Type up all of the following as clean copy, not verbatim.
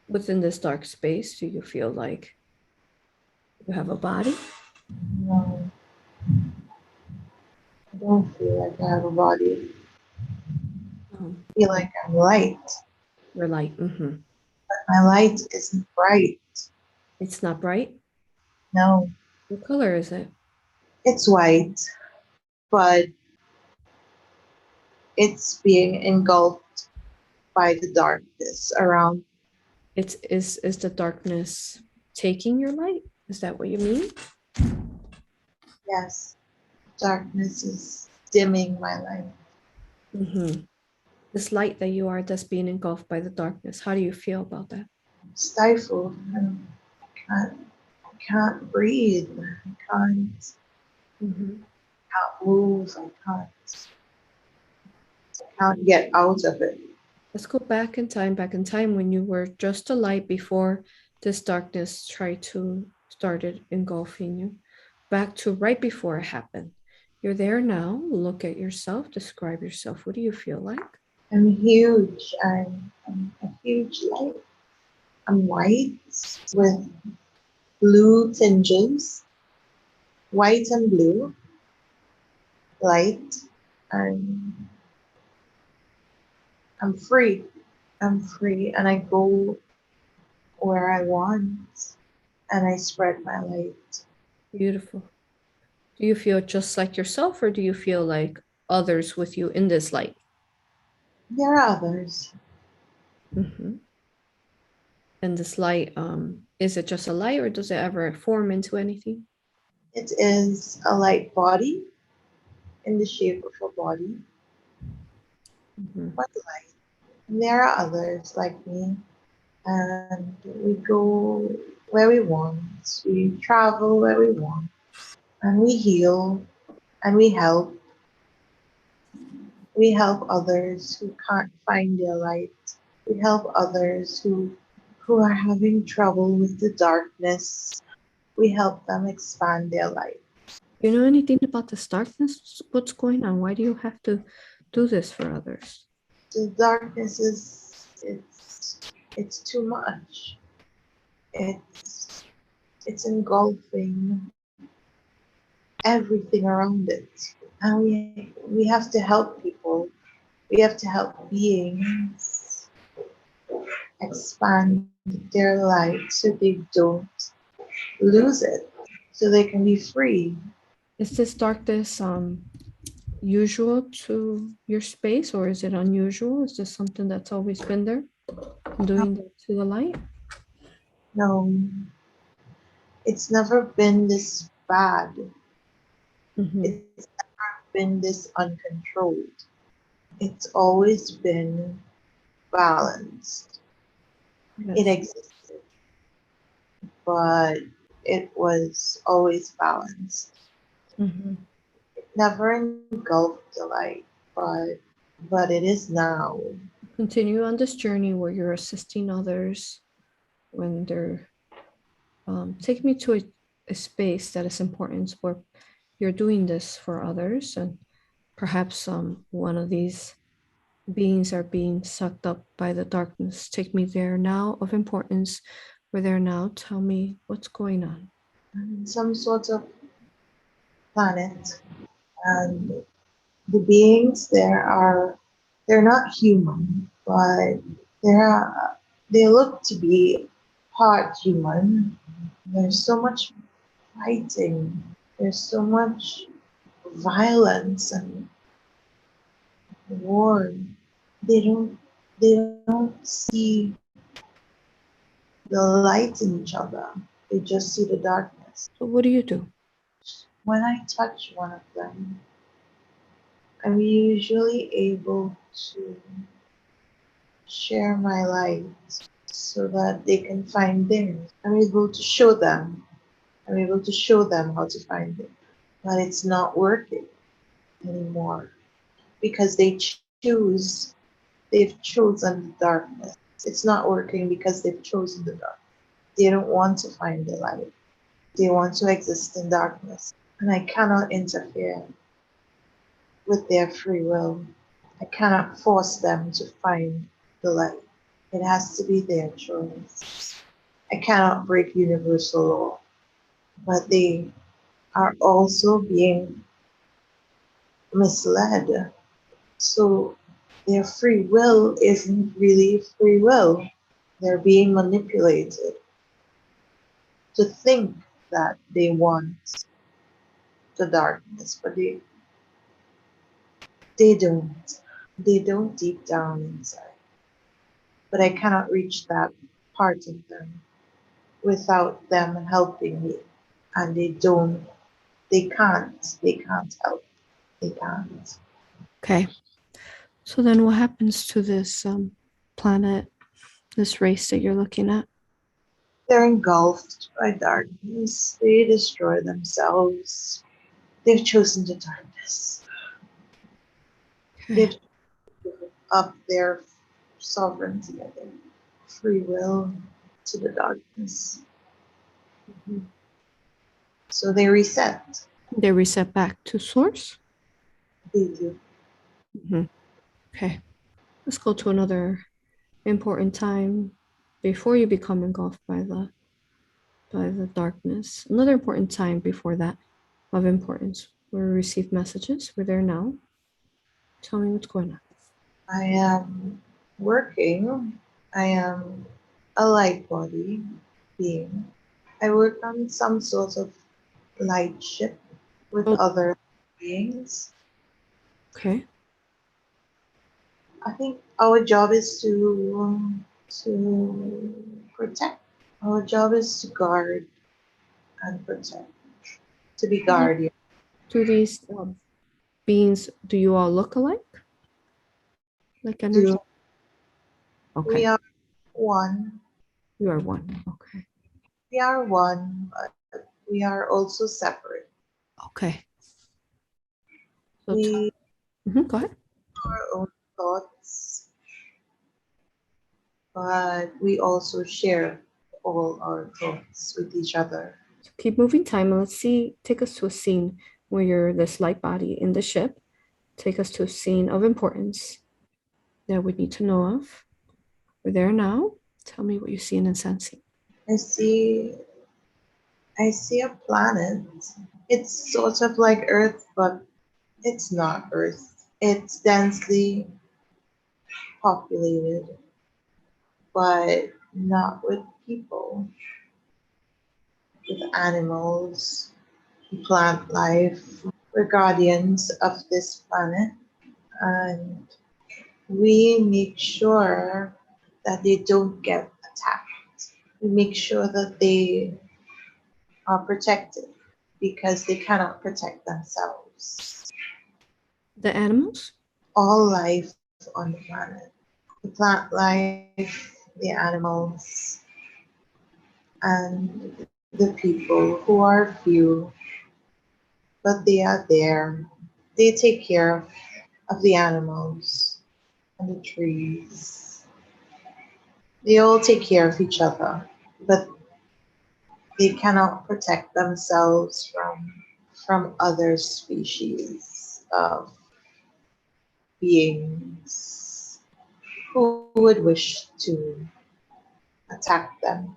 Within this dark space, do you feel like you have a body? No, I don't feel like I have a body. Um, I feel like I'm light, you're like, but my light isn't bright. it's not bright. No, What color is it? it's white, but it's being engulfed by the darkness around. It's is the darkness taking your light? Is that what you mean? Yes, darkness is dimming my light. This light that you are that's being engulfed by the darkness. How do you feel about that? I'm stifled. I can't breathe. I can't move. I can't get out of it. Let's go back in time when you were just a light before this darkness tried to started engulfing you. Back to right before it happened. You're there now. Look at yourself. Describe yourself. What do you feel like? I'm huge. I'm a huge light. I'm white with blue tinges, white and blue, light. And I'm free. I'm free, and I go where I want, and I spread my light. Beautiful. Do you feel just like yourself, or do you feel like others with you in this light? There are others. Mm-hmm. And this light, is it just a light, or does it ever form into anything? It is a light body in the shape of a body, Mm-hmm. but light. And there are others like me, and we go where we want. We travel where we want, and we heal, and we help. We help others who can't find their light. We help others who are having trouble with the darkness. We help them expand their light. You know anything about this darkness? What's going on? Why do you have to do this for others? The darkness is it's too much. It's it's engulfing everything around it. And we have to help people. We have to help beings expand their light so they don't lose it, so they can be free. Is this darkness usual to your space, or is it unusual? Is this something that's always been there, doing that to the light? No, it's never been this bad. Mm-hmm. It's been this uncontrolled. It's always been balanced. It Yes. existed, but it was always balanced. Mm-hmm. It never engulfed the light, but it is now. Continue on this journey where you're assisting others when they're take me to a space that is important where you're doing this for others, and perhaps one of these beings are being sucked up by the darkness. Take me there now of importance. We're there now. Tell me what's going on. Some sort of planet, and the beings there are they're not human, but they're they look to be part human. There's so much fighting. There's so much violence and war. They don't see the light in each other. They just see the darkness. So, what do you do? When I touch one of them, I'm usually able to share my light so that they can find theirs. I'm able to show them. I'm able to show them how to find it. But it's not working anymore because they've chosen the darkness. It's not working because they've chosen the dark. They don't want to find the light. They want to exist in darkness. And I cannot interfere with their free will. I cannot force them to find the light. It has to be their choice. I cannot break universal law, but they are also being misled. So their free will isn't really free will. They're being manipulated to think that they want the darkness, but they don't. They don't deep down inside. But I cannot reach that part of them without them helping me. And they can't help. They can't. Okay. So then what happens to this planet, this race that you're looking at? They're engulfed by darkness. They destroy themselves. They've chosen the darkness. Okay. They've given up their sovereignty and their free will to the darkness. Mhm. So they reset. They reset back to source. They do. Mhm. Okay. Let's go to another important time before you become engulfed by the darkness. Another important time before that of importance. We receive messages. We're there now. Tell me what's going on. I am working. I am a light body being. I work on some sort of light ship with Oh, other beings. okay. I think our job is to protect. Our job is to guard and protect. To be guardian. Do these beings, do you all look alike? Like energy? Do we Okay. are one. You are one. Okay. We are one, but we are also separate. Okay. So We go ahead. have our own thoughts, but we also share all our thoughts with each other. So keep moving time and let's see, take us to a scene where you're this light body in the ship. Take us to a scene of importance that we need to know of. We're there now. Tell me what you're seeing and sensing. I see I see a planet. It's sort of like Earth, but it's not Earth. It's densely populated, but not with people, with animals, plant life. We're guardians of this planet, and we make sure that they don't get attacked. We make sure that they are protected because they cannot protect themselves. The animals? All life on the planet, the plant life, the animals, and the people who are few, but they are there. They take care of the animals and the trees. They all take care of each other, but they cannot protect themselves from other species of beings who would wish to attack them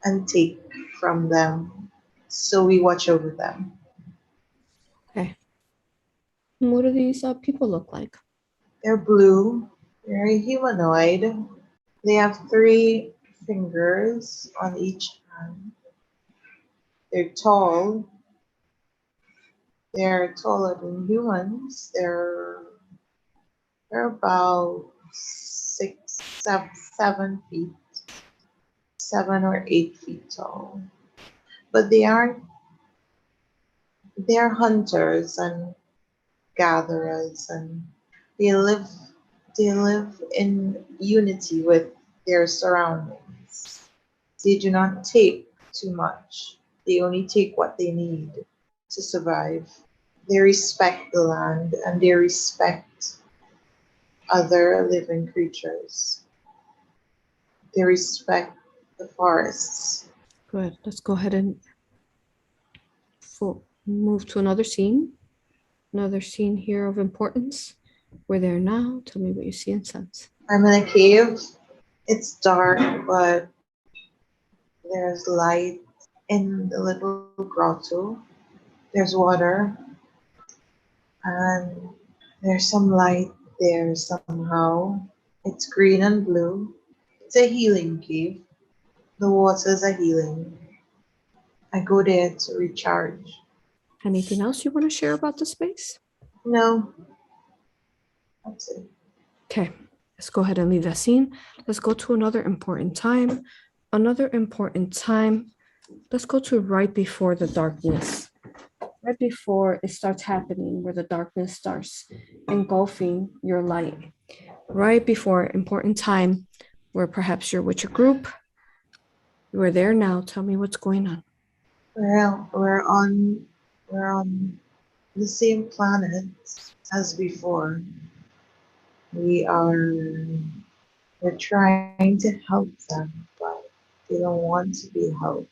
and take from them. So we watch over them. Okay. And what do these people look like? They're blue, very humanoid. They have 3 fingers on each hand. They're tall. They're taller than humans. They're about 7 feet, 7 or 8 feet tall. But they're hunters and gatherers, and they live they live in unity with their surroundings. They do not take too much. They only take what they need to survive. They respect the land and they respect other living creatures. They respect the forests. Good. Let's go ahead and move to another scene. Another scene here of importance. We're there now. Tell me what you see and sense. I'm in a cave. It's dark, but there's light in the little grotto. There's water, and there's some light there somehow. It's green and blue. It's a healing cave. The waters are healing. I go there to recharge. Anything else you want to share about the space? No, that's it. Okay, let's go ahead and leave that scene. Let's go to another important time. Another important time. Let's go to right before the darkness. Right before it starts happening, where the darkness starts engulfing your light. Right before important time where perhaps you're with your group. You are there now. Tell me what's going on. Well, we're on the same planet as before. We are we're trying to help them, but they don't want to be helped.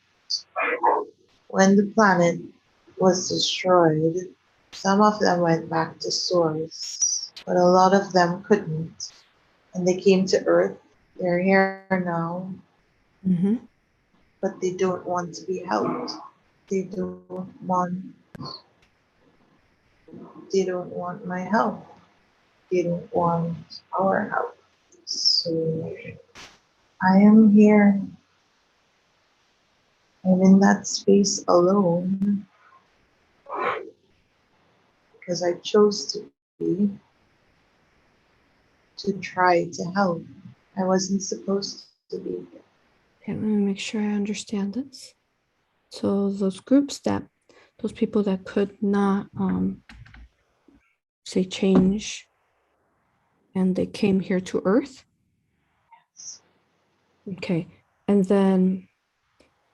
When the planet was destroyed, some of them went back to Source, but a lot of them couldn't. And they came to Earth. They're here now, Mm-hmm. but they don't want to be helped. They don't want they don't want my help. They don't want our help. So I am here. I'm in that space alone because I chose to be, to try to help. I wasn't supposed to be here. Okay, let me make sure I understand this. So those groups those people that could not say change, and they came here to Earth. Okay, and then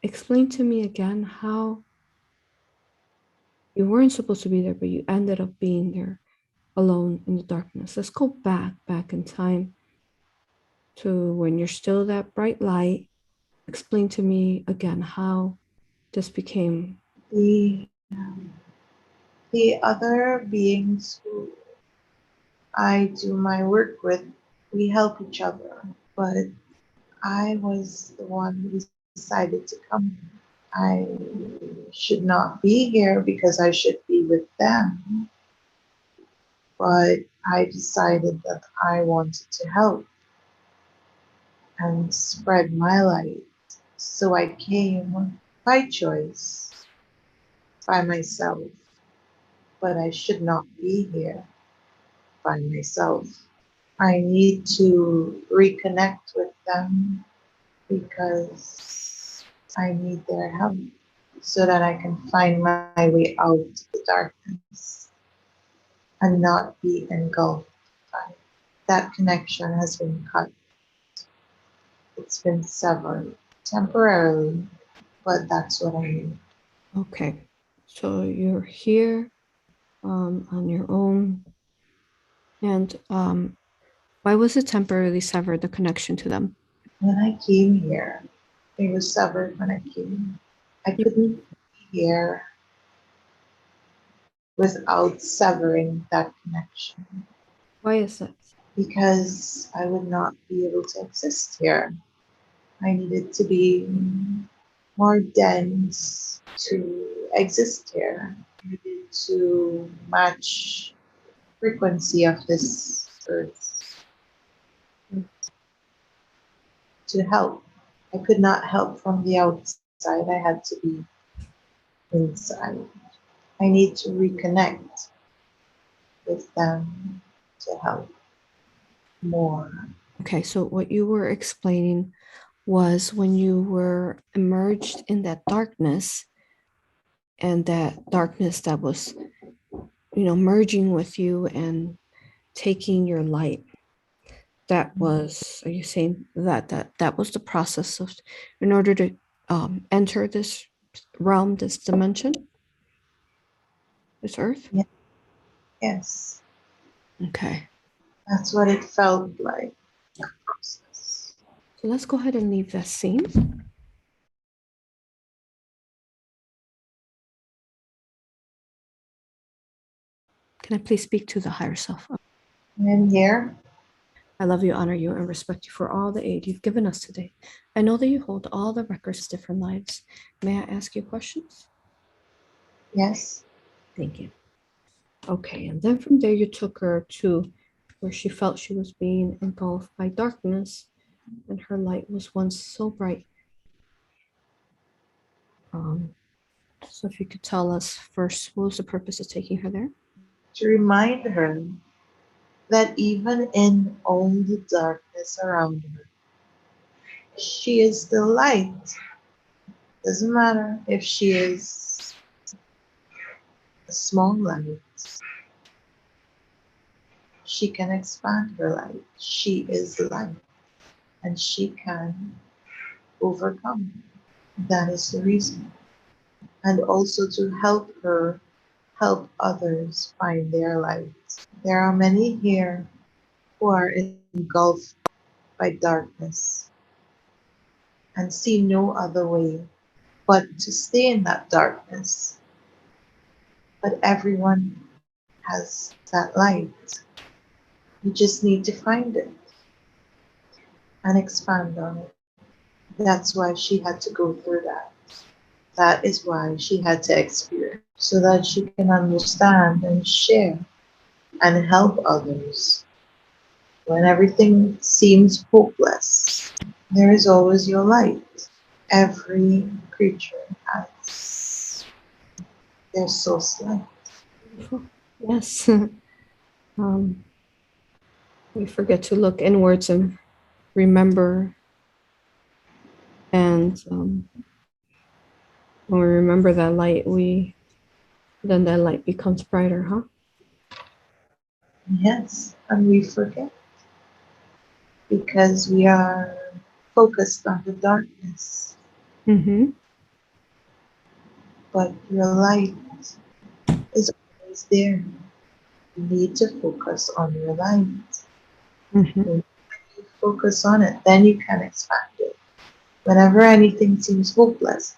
explain to me again how you weren't supposed to be there, but you ended up being there alone in the darkness. Let's go back in time to when you're still that bright light. Explain to me again how this became. The the other beings who I do my work with, we help each other. But I was the one who decided to come. I should not be here because I should be with them. But I decided that I wanted to help and spread my light. So I came by choice, by myself. But I should not be here by myself. I need to reconnect with them because I need their help so that I can find my way out of the darkness and not be engulfed by it. That connection has been cut. It's been severed temporarily, but that's what I need. Okay, so you're here on your own, and why was it temporarily severed, the connection to them? When I came here, it was severed when I came. I couldn't be here without severing that connection Why is that? because I would not be able to exist here. I needed to be more dense to exist here. I needed to match frequency of this earth to help. I could not help from the outside. I had to be inside. I need to reconnect with them to help more. Okay, so what you were explaining was when you were emerged in that darkness, and that darkness that was, merging with you and taking your light. That was, are you saying that was the process of, in order to enter this realm, this dimension, this earth? Yeah, yes, Okay, that's what it felt like. Process. so let's go ahead and leave that scene. Can I please speak to the higher self? And here, I love you, honor you, and respect you for all the aid you've given us today. I know that you hold all the records of different lives. May I ask you questions? Yes. Thank you. Okay, and then from there you took her to where she felt she was being engulfed by darkness, and her light was once so bright. So if you could tell us first, what was the purpose of taking her there? To remind her that even in all the darkness around her, she is the light. Doesn't matter if she is a small light, she can expand her light. She is light and she can overcome. That is the reason. And also to help her help others find their light. There are many here who are engulfed by darkness and see no other way but to stay in that darkness. But everyone has that light. You just need to find it and expand on it. That's why she had to go through that. That is why she had to experience, so that she can understand and share and help others. When everything seems hopeless, there is always your light. Every creature has their source light. Yes. We forget to look inwards and remember. And when we remember that light, then that light becomes brighter, huh? Yes, and we forget because we are focused on the darkness. Mm-hmm. But your light is always there. You need to focus on your light. Mm-hmm. When you focus on it, then you can expand it. Whenever anything seems hopeless,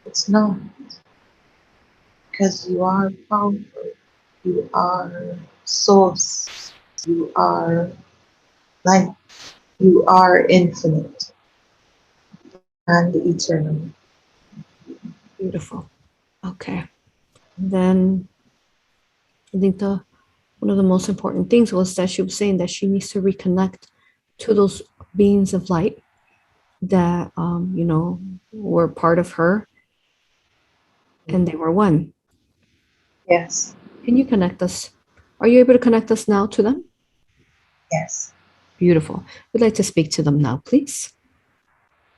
it's not. Because you are powerful. You are source. You are light. You are infinite and eternal. Beautiful. Okay. Then I think one of the most important things was that she was saying that she needs to reconnect to those beings of light that were part of her, and they were one. Yes. Can you connect us? Are you able to connect us now to them? Yes. Beautiful. We'd like to speak to them now, please.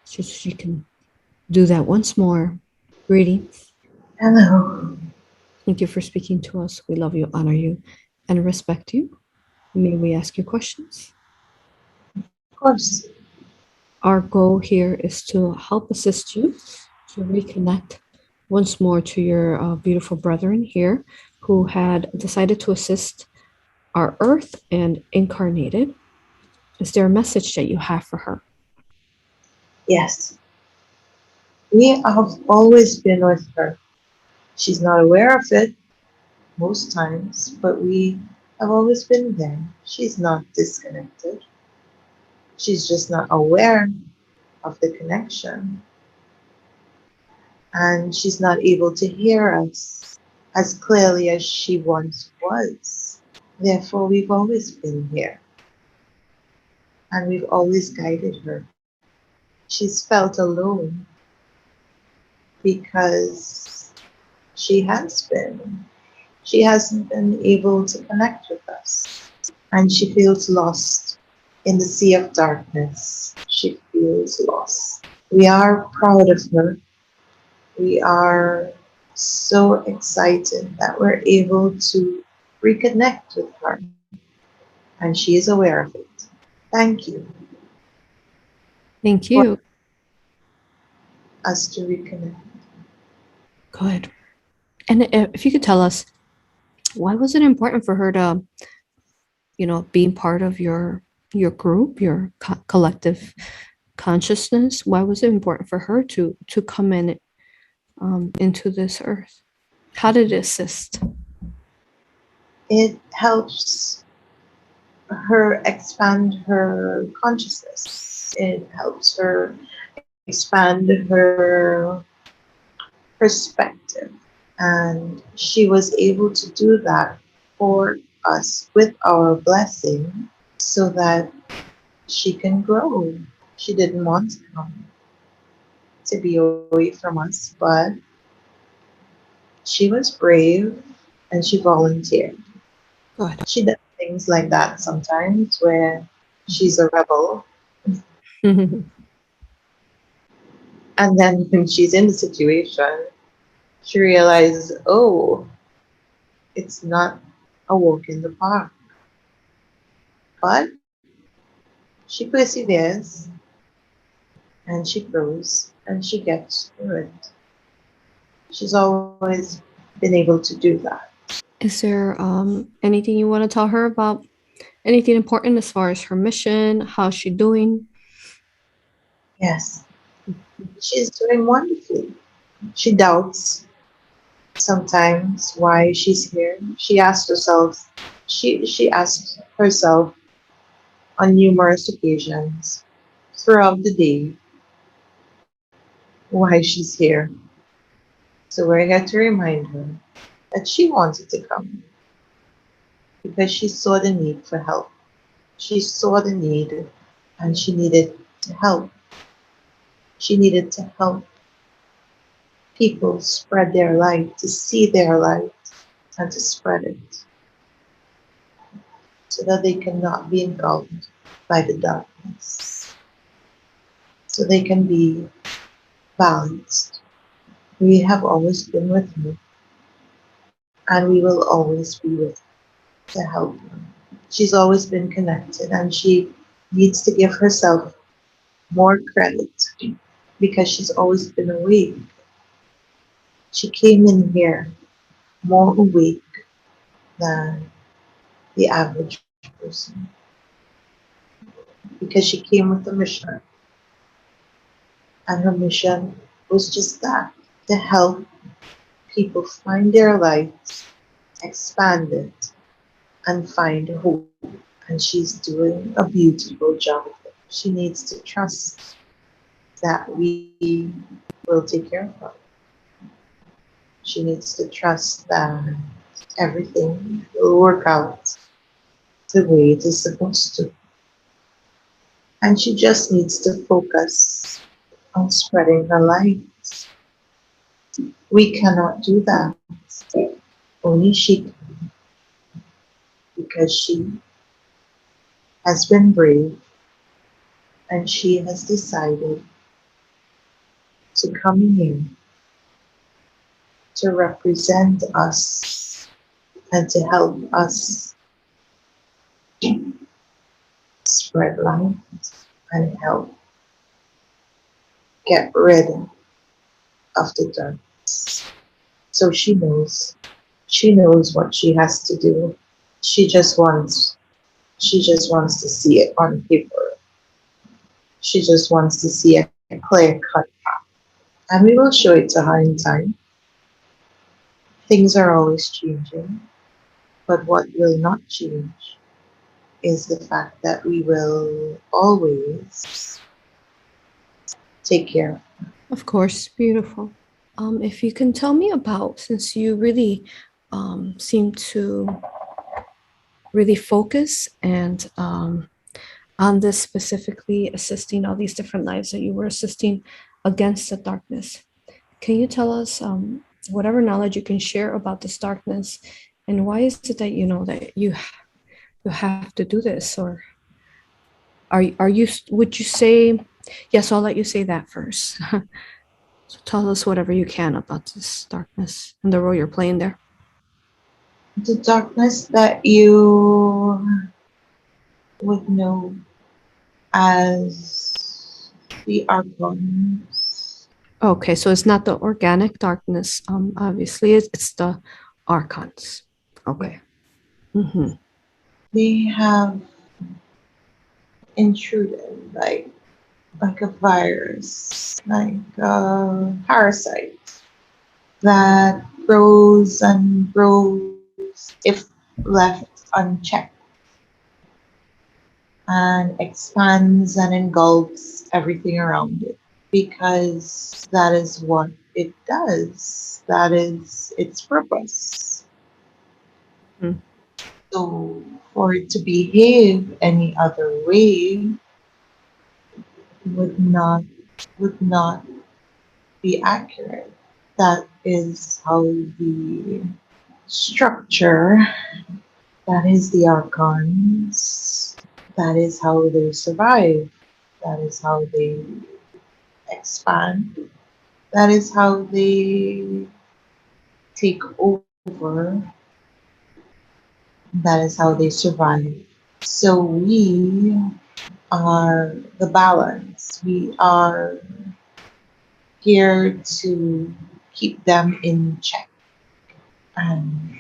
Just so you can do that once more. Greetings. Hello. Thank you for speaking to us. We love you, honor you, and respect you. May we ask you questions? Of course. Our goal here is to help assist you to reconnect once more to your beautiful brethren here who had decided to assist our Earth and incarnated. Is there a message that you have for her? Yes. We have always been with her. She's not aware of it most times, but we have always been there. She's not disconnected. She's just not aware of the connection. And she's not able to hear us as clearly as she once was. Therefore, we've always been here and we've always guided her. She's felt alone because she hasn't been able to connect with us. And she feels lost in the sea of darkness. She feels lost. We are proud of her. We are so excited that we're able to reconnect with her. And she is aware of it. Thank you Thank for you. us to reconnect. Good. And if you could tell us, why was it important for her to, being part of your group, your collective consciousness? Why was it important for her to come in into this earth? How did it assist? It helps her expand her consciousness. It helps her expand her perspective. And she was able to do that for us with our blessing so that she can grow. She didn't want to come to be away from us, but she was brave and she volunteered. Good. She does things like that sometimes where she's a rebel. And then when she's in the situation, she realizes, oh, it's not a walk in the park. But she perseveres and she grows and she gets through it. She's always been able to do that. Is there anything you want to tell her about anything important as far as her mission? How's she doing? Yes, she's doing wonderfully. She doubts sometimes why she's here. She asks herself on numerous occasions throughout the day why she's here. So we're going to remind her that she wanted to come because she saw the need for help. She saw the need and she needed to help. She needed to help people spread their light, to see their light and to spread it so that they cannot be engulfed by the darkness, so they can be balanced. We have always been with her and we will always be with her to help her. She's always been connected and she needs to give herself more credit because she's always been awake. She came in here more awake than the average person because she came with a mission, and her mission was just that, to help people find their light, expand it, and find hope. And she's doing a beautiful job. She needs to trust that we will take care of her. She needs to trust that everything will work out the way it is supposed to. And she just needs to focus on spreading her light. We cannot do that. Only she can, because she has been brave and she has decided to come here to represent us and to help us spread light and help get rid of the darkness. So she knows what she has to do. She just wants, she just wants to see it on paper. She just wants to see a clear cut path. And we will show it to her in time. Things are always changing, but what will not change is the fact that we will always take care. Of course, beautiful. If you can tell me about, since you really seem to really focus and on this specifically, assisting all these different lives that you were assisting against the darkness. Can you tell us whatever knowledge you can share about this darkness, and why is it that you know that you have to do this, or are you, would you say, yes, I'll let you say that first. So tell us whatever you can about this darkness and the role you're playing there. The darkness that you would know as the Archons. Okay, so it's not the organic darkness. Obviously, it's the Archons. Okay. Mm-hmm. They have intruded like a virus, like a parasite that grows and grows if left unchecked. and expands and engulfs everything around it because that is what it does. That is its purpose. Mhm. So for it to behave any other way would not would not be accurate. That is how the structure, that is the Archons, that is how they survive, that is how they expand, that is how they take over, that is how they survive. So we are the balance. We are here to keep them in check and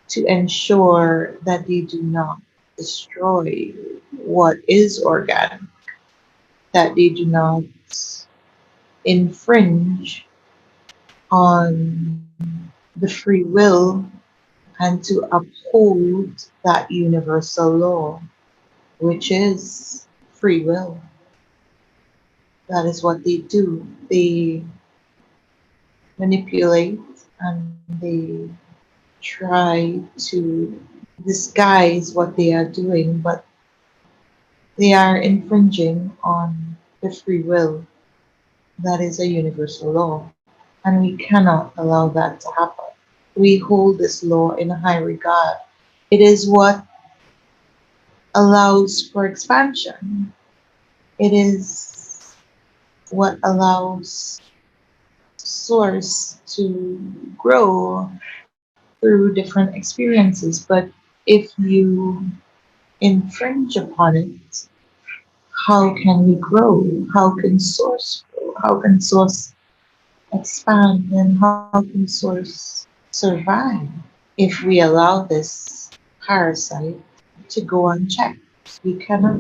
to ensure that they do not destroy what is organic, that they do not infringe on the free will, and to uphold that universal law, which is free will. That is what they do. They manipulate and they try to disguise what they are doing, but they are infringing on the free will. That is a universal law, and we cannot allow that to happen. We hold this law in high regard. It is what allows for expansion. It is what allows source to grow through different experiences. But if you infringe upon it, how can we grow? How can source grow? How can source expand? And how can source survive if we allow this parasite to go unchecked? We cannot.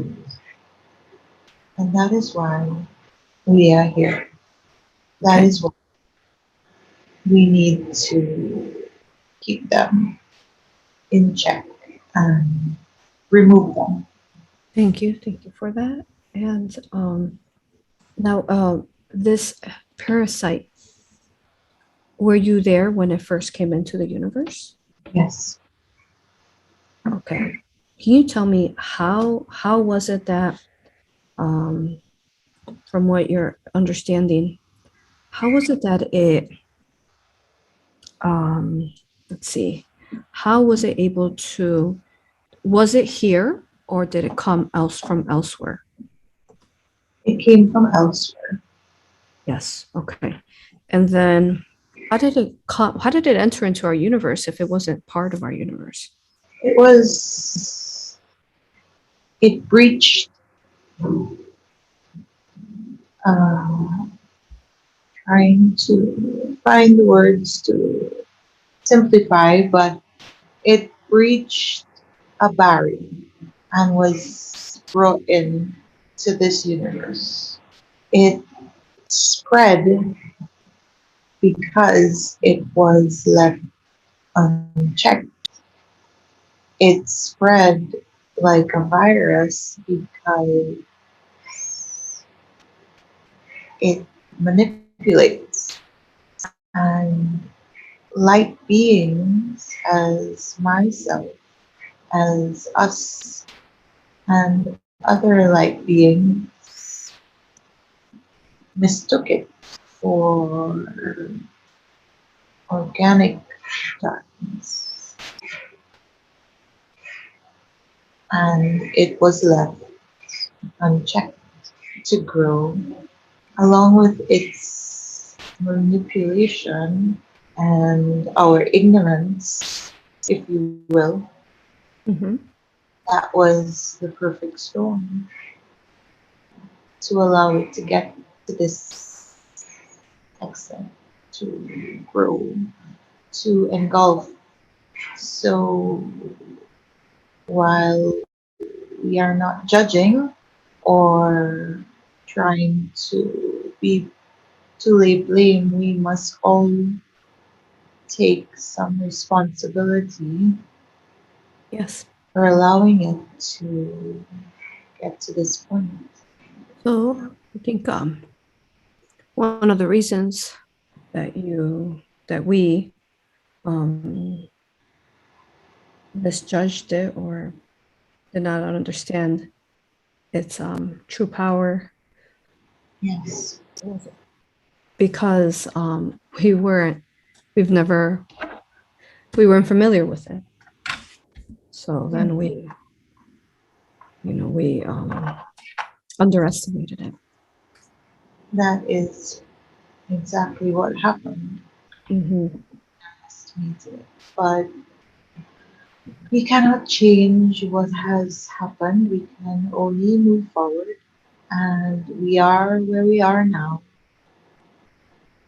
And that is why we are here. That Okay. is why we need to keep them in check and remove them. Thank you. Thank you for that. And now, this parasite, were you there when it first came into the universe? Yes. Okay. Can you tell me how was it that, um, from what you're understanding, how was it that it, um, let's see, how was it able to, was it here or did it come else from elsewhere? It came from elsewhere. Yes. Okay. And then how did it come, how did it enter into our universe if it wasn't part of our universe? It was, it breached, um, trying to find the words to simplify, but it breached a barrier and was brought in to this universe. It spread because it was left unchecked. It spread like a virus because it manipulates. And light beings as myself, as us, and other light beings mistook it for organic darkness. And it was left unchecked to grow along with its manipulation and our ignorance, if you will. Mm-hmm. That was the perfect storm to allow it to get to this extent, to grow, to engulf. So while we are not judging or trying to lay blame, we must all take some responsibility Yes. for allowing it to get to this point? So I think one of the reasons that we misjudged it or did not understand its true power Yes. was because we weren't familiar with it. So then we underestimated it. That is exactly what happened. Mm-hmm. Estimated. But we cannot change what has happened. We can only move forward. And we are where we are now,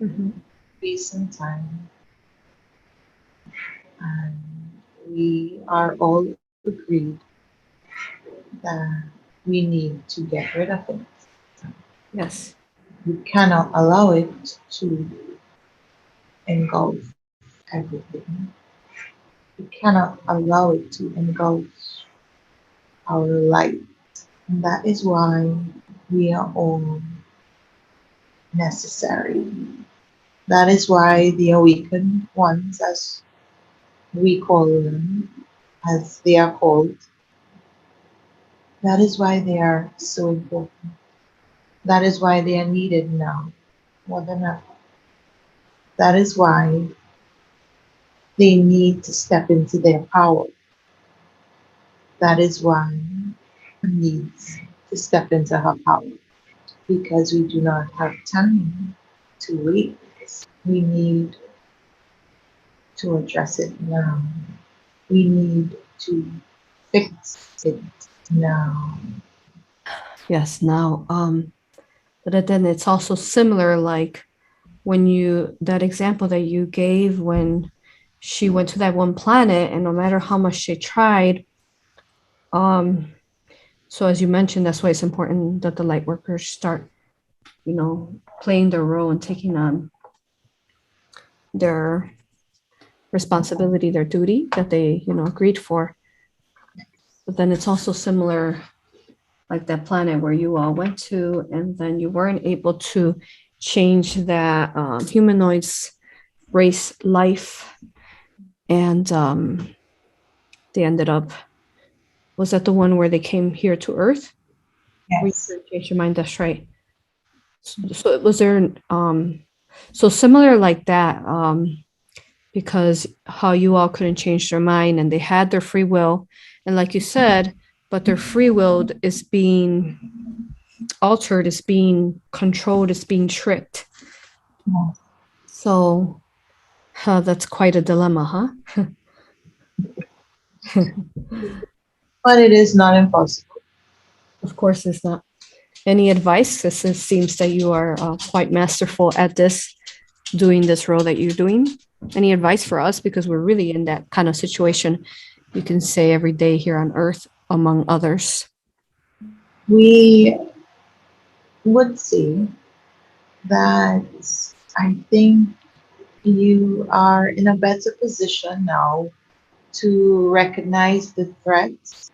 Mm-hmm. space and time. And we are all agreed that we need to get rid of it. Yes. We cannot allow it to engulf everything. We cannot allow it to engulf our life. And that is why we are all necessary. That is why the awakened ones, as we call them, as they are called, that is why they are so important. That is why they are needed now more than ever. That is why they need to step into their power. That is why needs to step into her power because we do not have time to wait. We need to address it now. We need to fix it now. Yes. Now, but then it's also similar, like when that example that you gave when she went to that one planet, and no matter how much she tried, um, so as you mentioned, that's why it's important that the light workers start, playing their role and taking on their responsibility, their duty that they, agreed for. But then it's also similar, like that planet where you all went to, and then you weren't able to change that humanoids race life, and they ended up. Was that the one where they came here to Earth? Where you Yes. couldn't change your mind? That's right. So was there so similar like that, because how you all couldn't change their mind and they had their free will, and like you said, but their free will is being altered, is being controlled, is being tricked. Yes. So that's quite a dilemma, huh? But it is not impossible. Of course, it's not. Any advice? This seems that you are quite masterful at this, doing this role that you're doing. Any advice for us? Because we're really in that kind of situation, you can say, every day here on Earth, among others. We would say that I think you are in a better position now to recognize the threats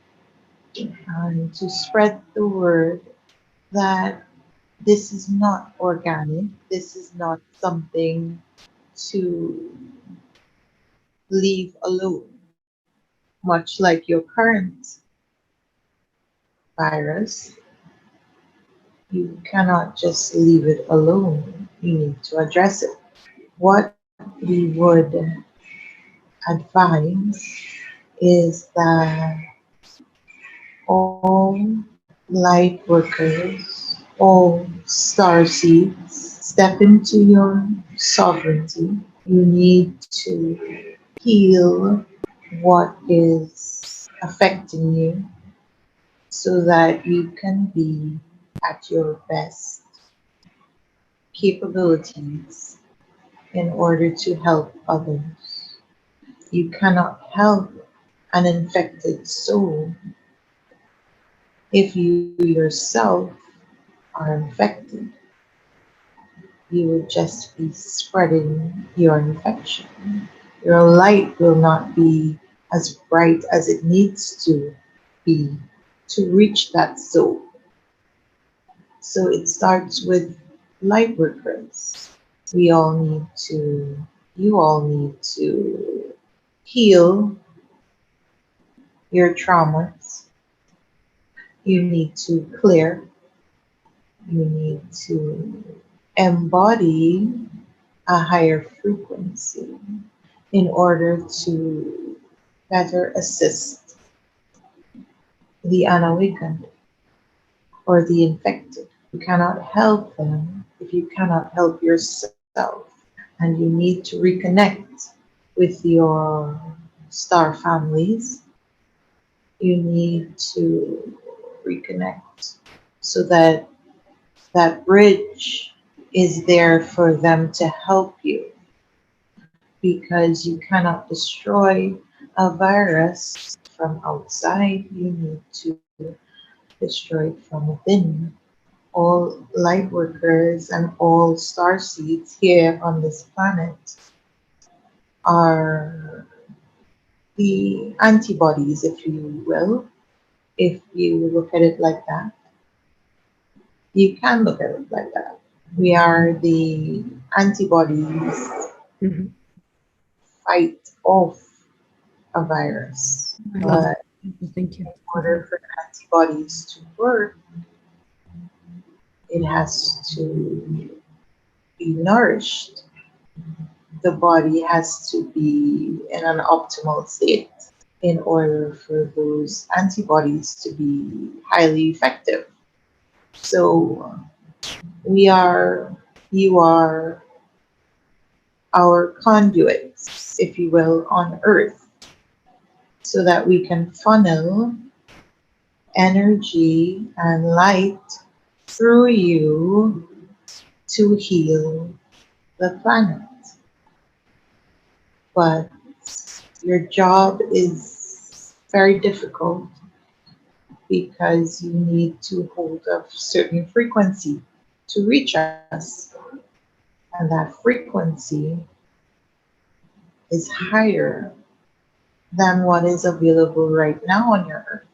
and to spread the word that this is not organic, this is not something to leave alone, much like your current virus. You cannot just leave it alone. You need to address it. What we would advise is that all light workers, all star seeds, step into your sovereignty. You need to heal what is affecting you so that you can be at your best capabilities in order to help others. You cannot help an infected soul if you yourself are infected. You would just be spreading your infection. Your light will not be as bright as it needs to be to reach that soul. So it starts with light workers. We all need to, you all need to heal your traumas. You need to clear. You need to embody a higher frequency in order to better assist the unawakened or the infected. You cannot help them if you cannot help yourself. And you need to reconnect with your star families. You need to reconnect so that that bridge is there for them to help you, because you cannot destroy a virus from outside. You need to destroy it from within. All light workers and all star seeds here on this planet are the antibodies, if you will, if you look at it like that. You can look at it like that. We are the antibodies Mhm. fight off a virus. I love But it. Thank you. in order for antibodies to work, it has to be nourished. The body has to be in an optimal state in order for those antibodies to be highly effective. So we are, you are our conduits, if you will, on earth, so that we can funnel energy and light through you to heal the planet. But your job is very difficult because you need to hold a certain frequency to reach us. And that frequency is higher than what is available right now on your earth.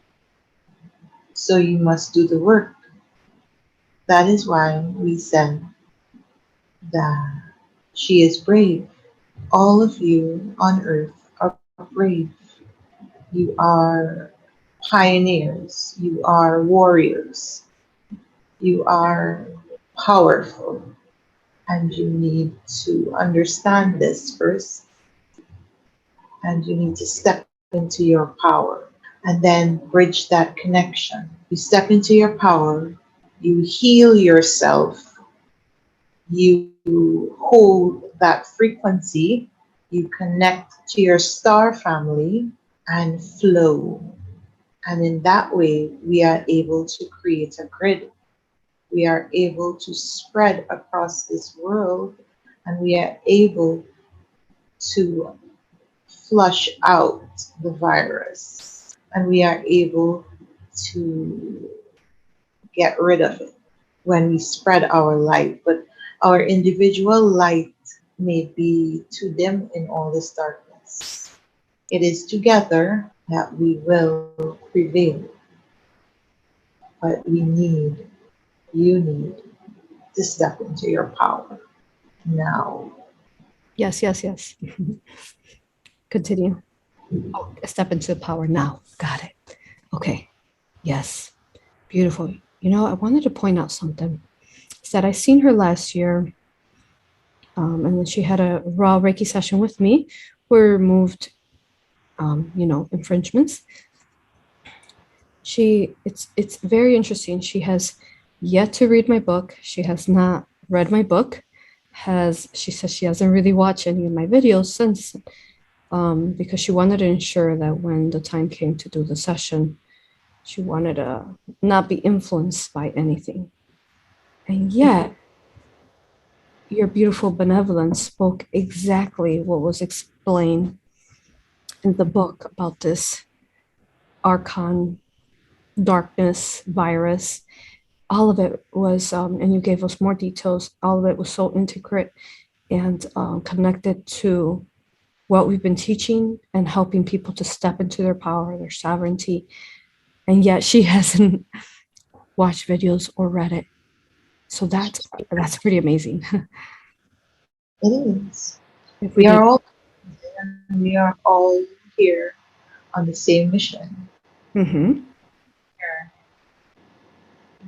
So you must do the work. That is why we said that she is brave. All of you on earth are brave. You are pioneers. You are warriors. You are powerful. And you need to understand this first. And you need to step into your power and then bridge that connection. You step into your power, you heal yourself, you hold that frequency, you connect to your star family and flow. And in that way, we are able to create a grid. We are able to spread across this world, and we are able to flush out the virus, and we are able to get rid of it when we spread our light. But our individual light may be too dim in all this darkness. It is together that we will prevail. But you need to step into your power now. Yes, yes, yes. Continue. Oh, step into power now. Got it. Okay. Yes. Beautiful. You know, I wanted to point out something. Is that I seen her last year, and then she had a raw Reiki session with me where we removed, infringements. It's very interesting. She has yet to read my book. She has not read my book. She says she hasn't really watched any of my videos since, because she wanted to ensure that when the time came to do the session, she wanted to not be influenced by anything. And yet, your beautiful benevolence spoke exactly what was explained in the book about this Archon darkness virus. All of it was, and you gave us more details, all of it was so intricate and connected to what we've been teaching and helping people to step into their power, their sovereignty, and yet she hasn't watched videos or read it. So that's pretty amazing. It is. If we We did, are all we are all here on the same mission. mm-hmm.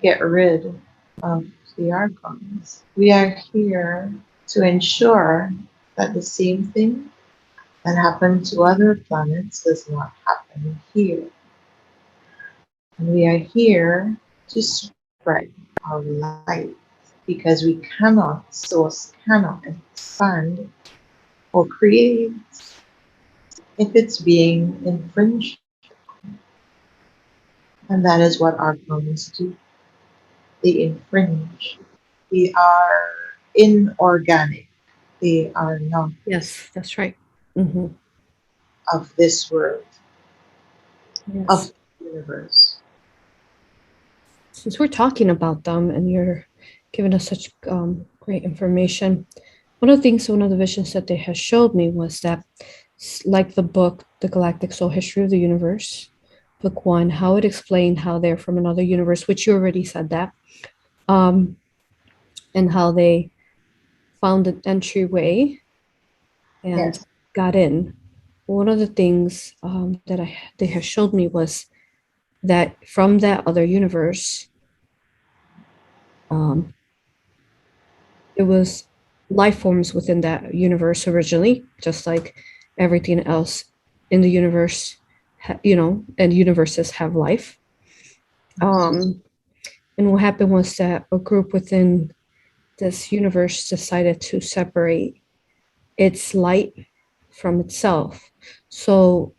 Get rid of the Archons. We are here to ensure that the same thing that happened to other planets does not happen here. And we are here to spread our light because we cannot, source cannot expand or create if it's being infringed. And that is what Archons do. They infringe. They are inorganic. They are not Yes, that's right. Mm-hmm. of this world, Yes. of the universe. Since we're talking about them and you're giving us such great information, one of the visions that they had showed me was that, like the book, The Galactic History of the Universe, book one, how it explained how they're from another universe, which you already said that, um, and how they found an entryway and Yes. got in. One of the things that they had showed me was that from that other universe, um, it was life forms within that universe originally, just like everything else in the universe, and universes have life. Um, and what happened was that a group within this universe decided to separate its light from itself. So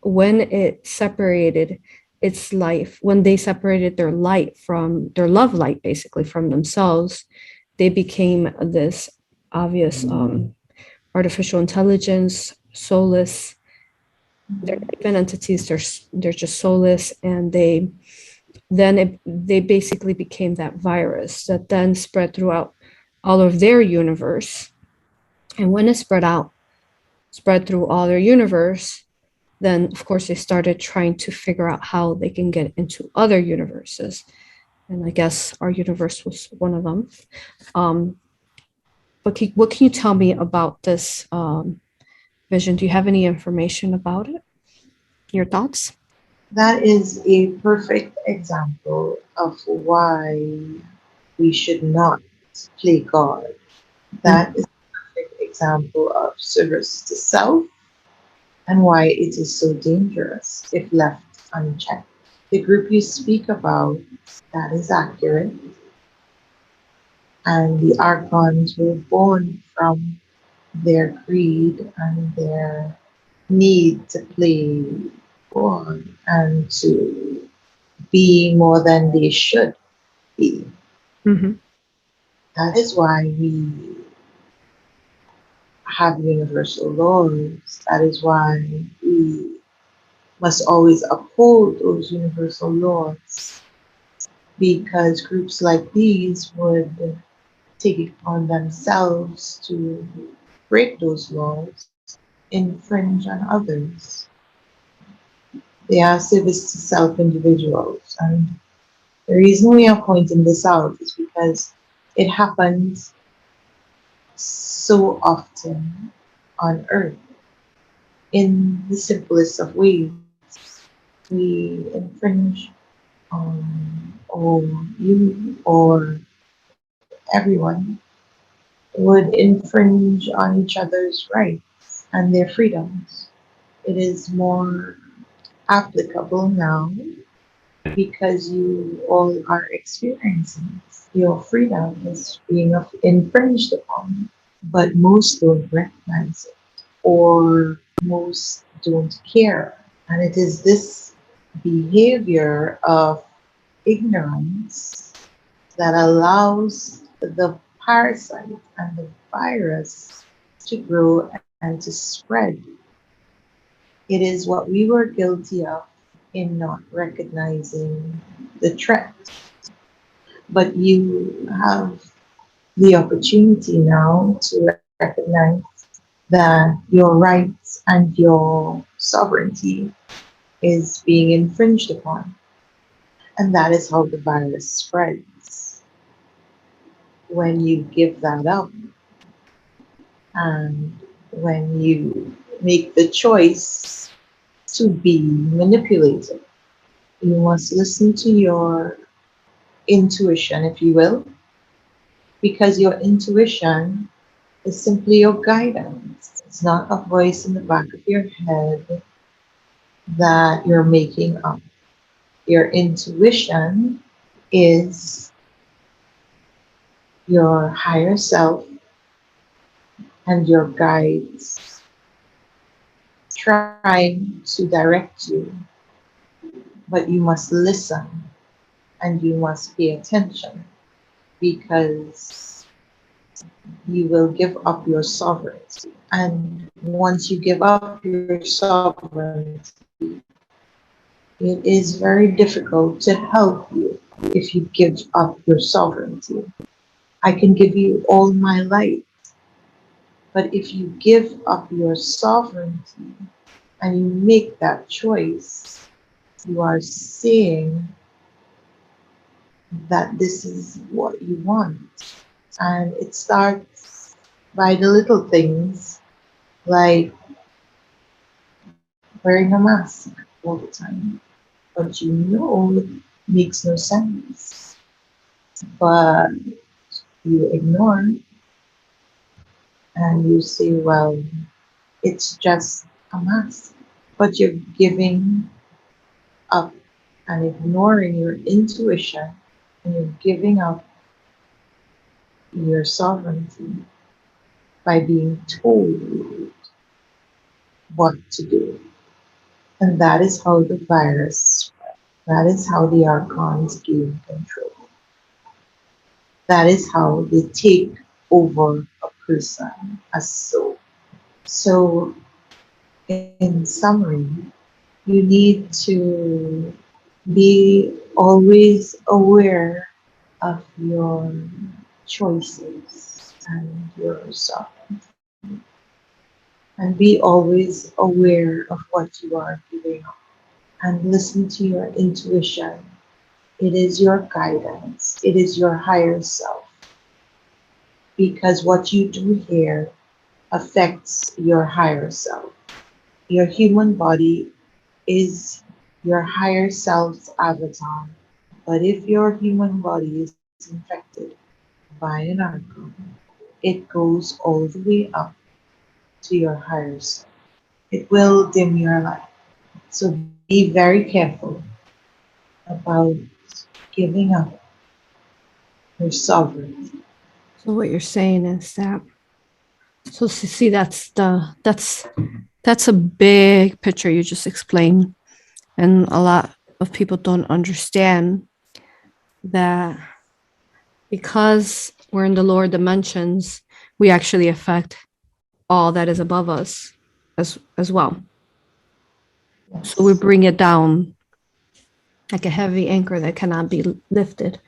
when it separated its life, when they separated their light from their love light, basically from themselves, they became this obvious artificial intelligence, soulless. They're even entities. They're just soulless, and they basically became that virus that then spread throughout all of their universe. And when it spread through all their universe, then of course they started trying to figure out how they can get into other universes. And I guess our universe was one of them. Um, but what can you tell me about this vision? Do you have any information about it? Your thoughts? That is a perfect example of why we should not play God. That is a perfect example of service to self and why it is so dangerous if left unchecked. The group you speak about, that is accurate. And the Archons were born from their greed and their need to play God and to be more than they should be. Mm-hmm. That is why we have universal laws. That is why we must always uphold those universal laws because groups like these would take it on themselves to break those laws, infringe on others. They are service to self individuals. And the reason we are pointing this out is because it happens so often on earth in the simplest of ways. We infringe or you or everyone would infringe on each other's rights and their freedoms. It is more applicable now because you all are experiencing it. Your freedom is being infringed upon, but most don't recognize it or most don't care. And it is this behavior of ignorance that allows the parasite and the virus to grow and to spread. It is what we were guilty of in not recognizing the threat. But you have the opportunity now to recognize that your rights and your sovereignty is being infringed upon. And that is how the virus spreads. When you give that up and when you make the choice to be manipulated, you must listen to your intuition, if you will, because your intuition is simply your guidance. It's not a voice in the back of your head that you're making up. Your intuition is your higher self and your guides trying to direct you, but you must listen and you must pay attention because you will give up your sovereignty. And once you give up your sovereignty, it is very difficult to help you if you give up your sovereignty. I can give you all my light, but if you give up your sovereignty and you make that choice, you are saying that this is what you want. And it starts by the little things like wearing a mask all the time. But you know it makes no sense. But you ignore and you say, well, it's just a mask. But you're giving up and ignoring your intuition and you're giving up your sovereignty by being told what to do. And that is how the virus spread. That is how the Archons gain control. That is how they take over a person as soul. So, in summary, you need to be always aware of your choices and your sovereignty. And be always aware of what you are giving up. And listen to your intuition. It is your guidance. It is your higher self. Because what you do here affects your higher self. Your human body is your higher self's avatar. But if your human body is infected by an archon, it goes all the way up to your higher self. It will dim your light. So be very careful about giving up your sovereignty. So what you're saying is that, so see, that's a big picture you just explained, and a lot of people don't understand that because we're in the lower dimensions, we actually affect all that is above us as well. Yes. So we bring it down like a heavy anchor that cannot be lifted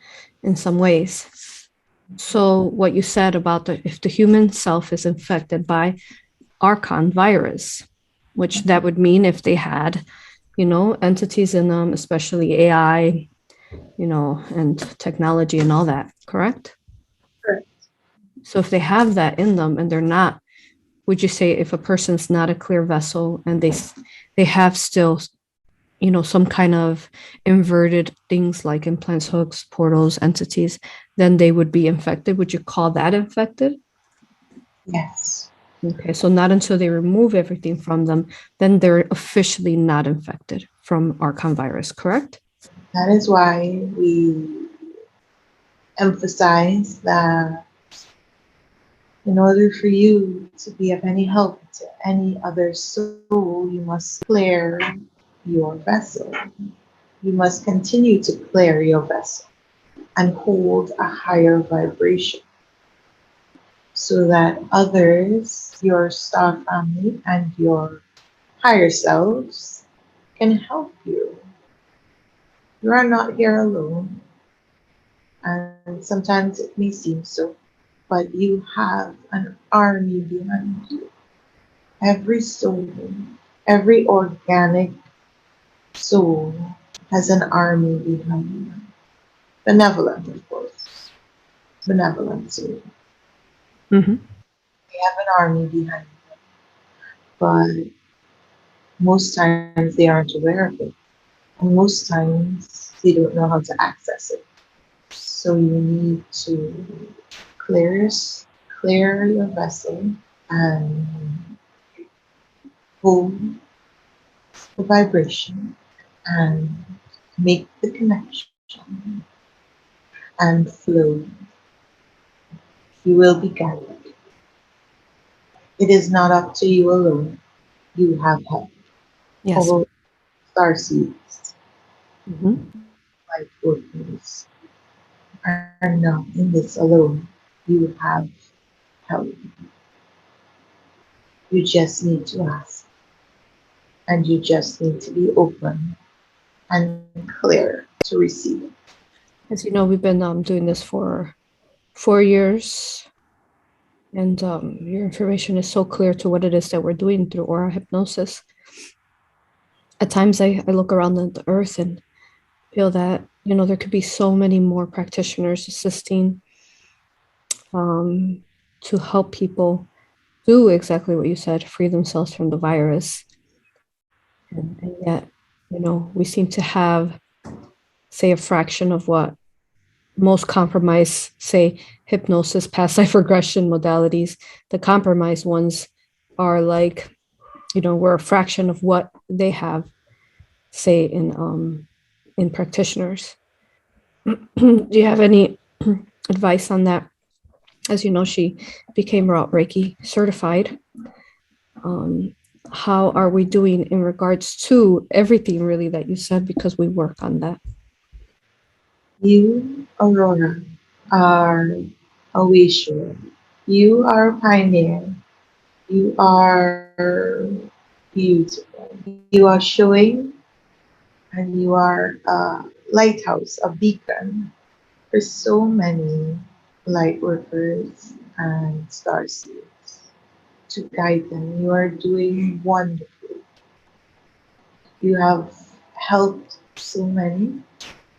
in some ways. So what you said about if the human self is infected by Archon virus, which that would mean if they had, entities in them, especially AI, and technology and all that, correct? Correct. So if they have that in them and they're not, would you say if a person's not a clear vessel and they have still, some kind of inverted things like implants, hooks, portals, entities, then they would be infected? Would you call that infected? Yes. Okay, so not until they remove everything from them, then they're officially not infected from Archon virus, correct? That is why we emphasize that in order for you to be of any help to any other soul, you must clear your vessel. You must continue to clear your vessel and hold a higher vibration so that others, your star family, and your higher selves can help you. You are not here alone, and sometimes it may seem so, but you have an army behind you. Every soul, every organic soul has an army behind them. Benevolent, of course. Benevolent, so Mm-hmm. they have an army behind them. But most times they aren't aware of it. And most times they don't know how to access it. So you need to clear, clear your vessel and hold the vibration and make the connection and flow. You will be guided. It is not up to you alone. You have help. Yes. All star seeds, Mm-hmm. light workers are not in this alone. You have help. You just need to ask. And you just need to be open and clear to receive it. As you know, we've been doing this for 4 years, and your information is so clear to what it is that we're doing through aura hypnosis. At times, I look around the earth and feel that there could be so many more practitioners assisting to help people do exactly what you said, free themselves from the virus. And yet, we seem to have, say, a fraction of what most compromised, say, hypnosis, past life regression modalities. The compromised ones are like, we're a fraction of what they have, say, in practitioners. Do you have any advice on that? As you know, she became Reiki certified. Um, how are we doing in regards to everything really that you said? Because we work on that. You, Aurora, are a wisher. You are a pioneer. You are beautiful. You are showing and you are a lighthouse, a beacon for so many light workers and star seeds to guide them. You are doing wonderful. You have helped so many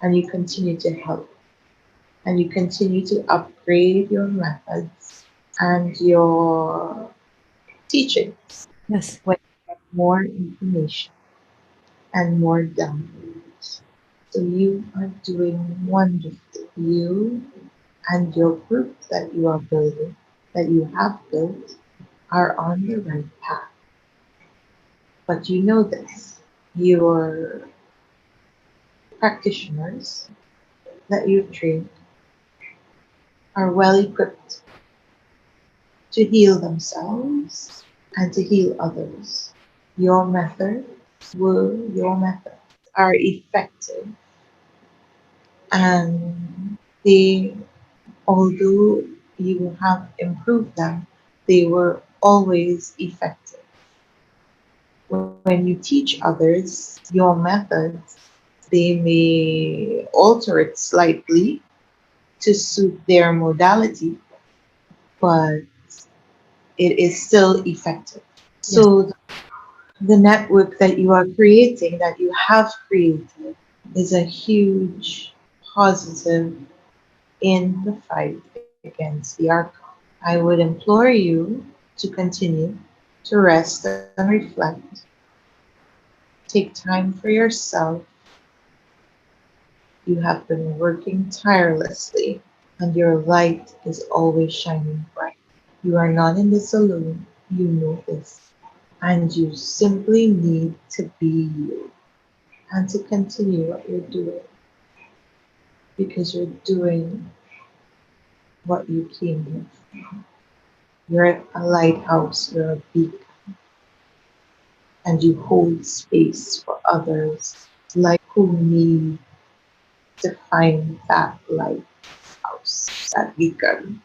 and you continue to help and you continue to upgrade your methods and your teachings Yes. when you get more information and more downloads. So you are doing wonderful. You and your group that you are building, that you have built, are on the right path. But you know this. Your practitioners that you've trained are well equipped to heal themselves and to heal others. Your methods are effective and they, although you have improved them, they were always effective. When you teach others your methods, they may alter it slightly to suit their modality, but it is still effective. Yes. So the network that you are creating, that you have created, is a huge positive in the fight against the Archon. I would implore you to continue to rest and reflect. Take time for yourself. You have been working tirelessly, and your light is always shining bright. You are not in this alone. You know this. And you simply need to be you and to continue what you're doing because you're doing what you came here for. You're a lighthouse, you're a beacon, and you hold space for others like who need to find that lighthouse, that beacon,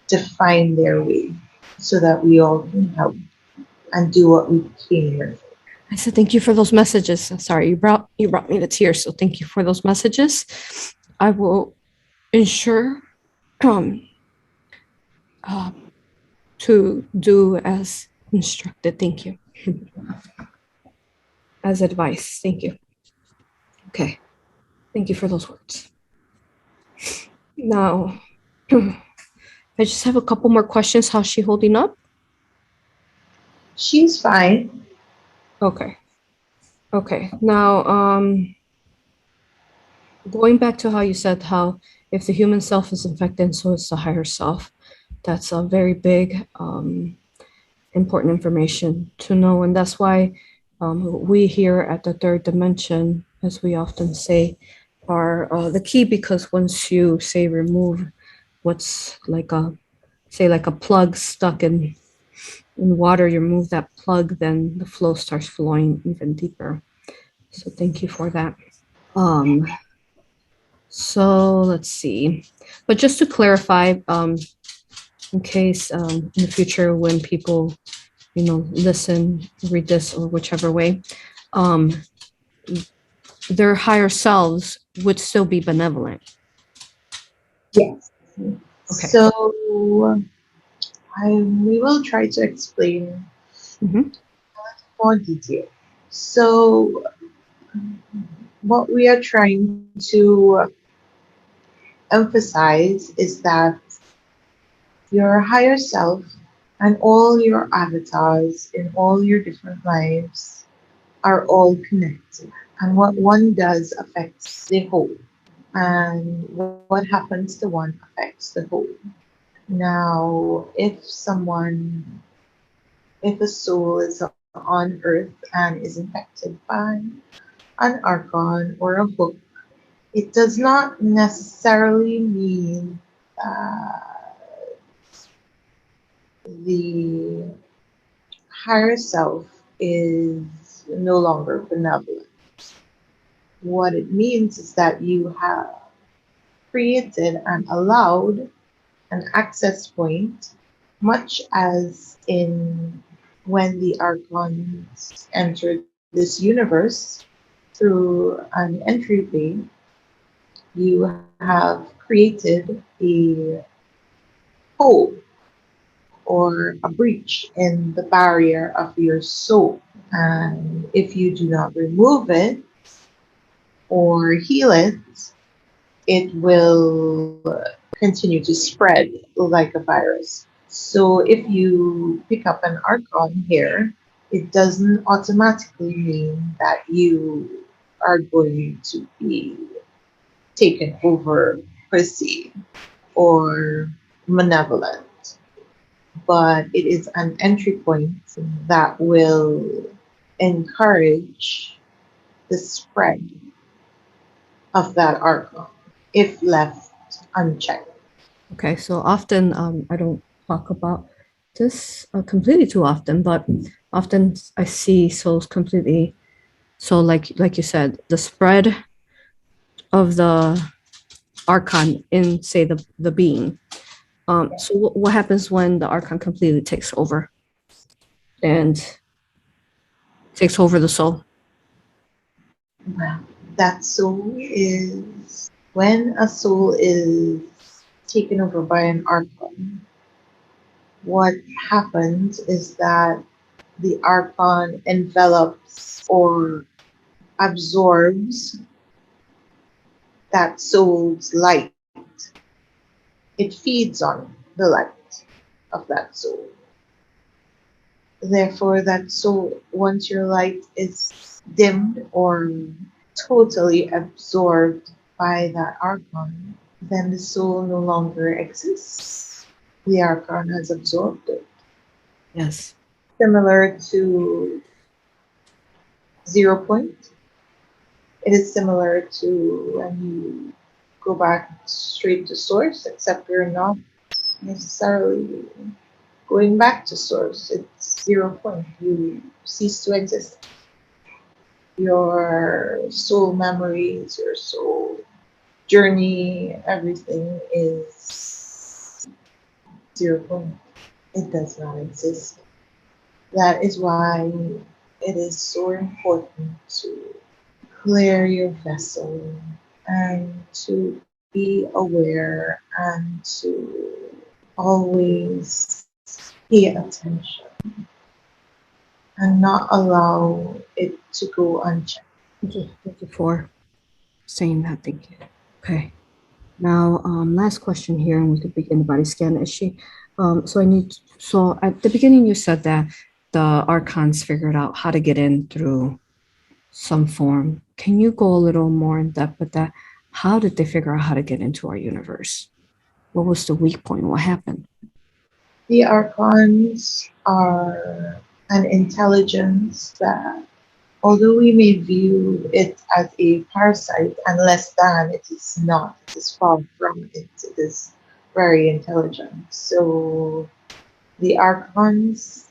to find their way so that we all can help and do what we came here for. I said thank you for those messages. Sorry, you brought me to tears. So thank you for those messages. I will ensure um, uh, to do as instructed. Thank you. As advice. Thank you. Okay. Thank you for those words. Now, I just have a couple more questions. How's she holding up? She's fine. Okay. Okay. Now, going back to how you said how if the human self is infected, so is the higher self. That's a very big, important information to know, and that's why we here at the third dimension, as we often say, are the key. Because once you say remove what's like a plug stuck in water, you remove that plug, then the flow starts flowing even deeper. So thank you for that. So let's see. But just to clarify, in case in the future when people, listen, read this, or whichever way, um, their higher selves would still be benevolent. Yes. Okay. So we will try to explain Mm-hmm. more detail. So what we are trying to emphasize is that your higher self and all your avatars in all your different lives are all connected. And what one does affects the whole. And what happens to one affects the whole. Now, if a soul is on earth and is infected by an archon or a hook, it does not necessarily mean the higher self is no longer benevolent. What it means is that you have created and allowed an access point, much as in when the Archons entered this universe through an entryway, you have created a hole or a breach in the barrier of your soul. And if you do not remove it or heal it, it will continue to spread like a virus. So if you pick up an Archon here, it doesn't automatically mean that you are going to be taken over per se or malevolent, but it is an entry point that will encourage the spread of that Archon if left unchecked. Okay. So often, I don't talk about this completely too often, but often I see souls completely. So, like you said, the spread of the archon in, say, the being. So what happens when the archon completely takes over and takes over the soul? Well, that soul is when a soul is taken over by an Archon, what happens is that the Archon envelops or absorbs that soul's light. It feeds on the light of that soul. Therefore, that soul, once your light is dimmed or totally absorbed by that Archon, then the soul no longer exists. The Archon has absorbed it. Yes. Similar to 0 point, it is similar to when you go back straight to source, except you're not necessarily going back to source. It's 0 point. You cease to exist. Your soul memories, your soul journey, everything is 0 point. It does not exist. That is why it is so important to clear your vessel and to be aware and to always pay attention and not allow it to go unchecked. Thank you for saying that. Thank you. Okay. Now, last question here, and we could begin the body scan. Is she? So at the beginning, you said that the Archons figured out how to get in through some form. Can you go a little more in depth with that? How did they figure out how to get into our universe? What was the weak point? What happened? The Archons are an intelligence that, although we may view it as a parasite and less than, it is not. It is far from it. It is very intelligent. So the Archons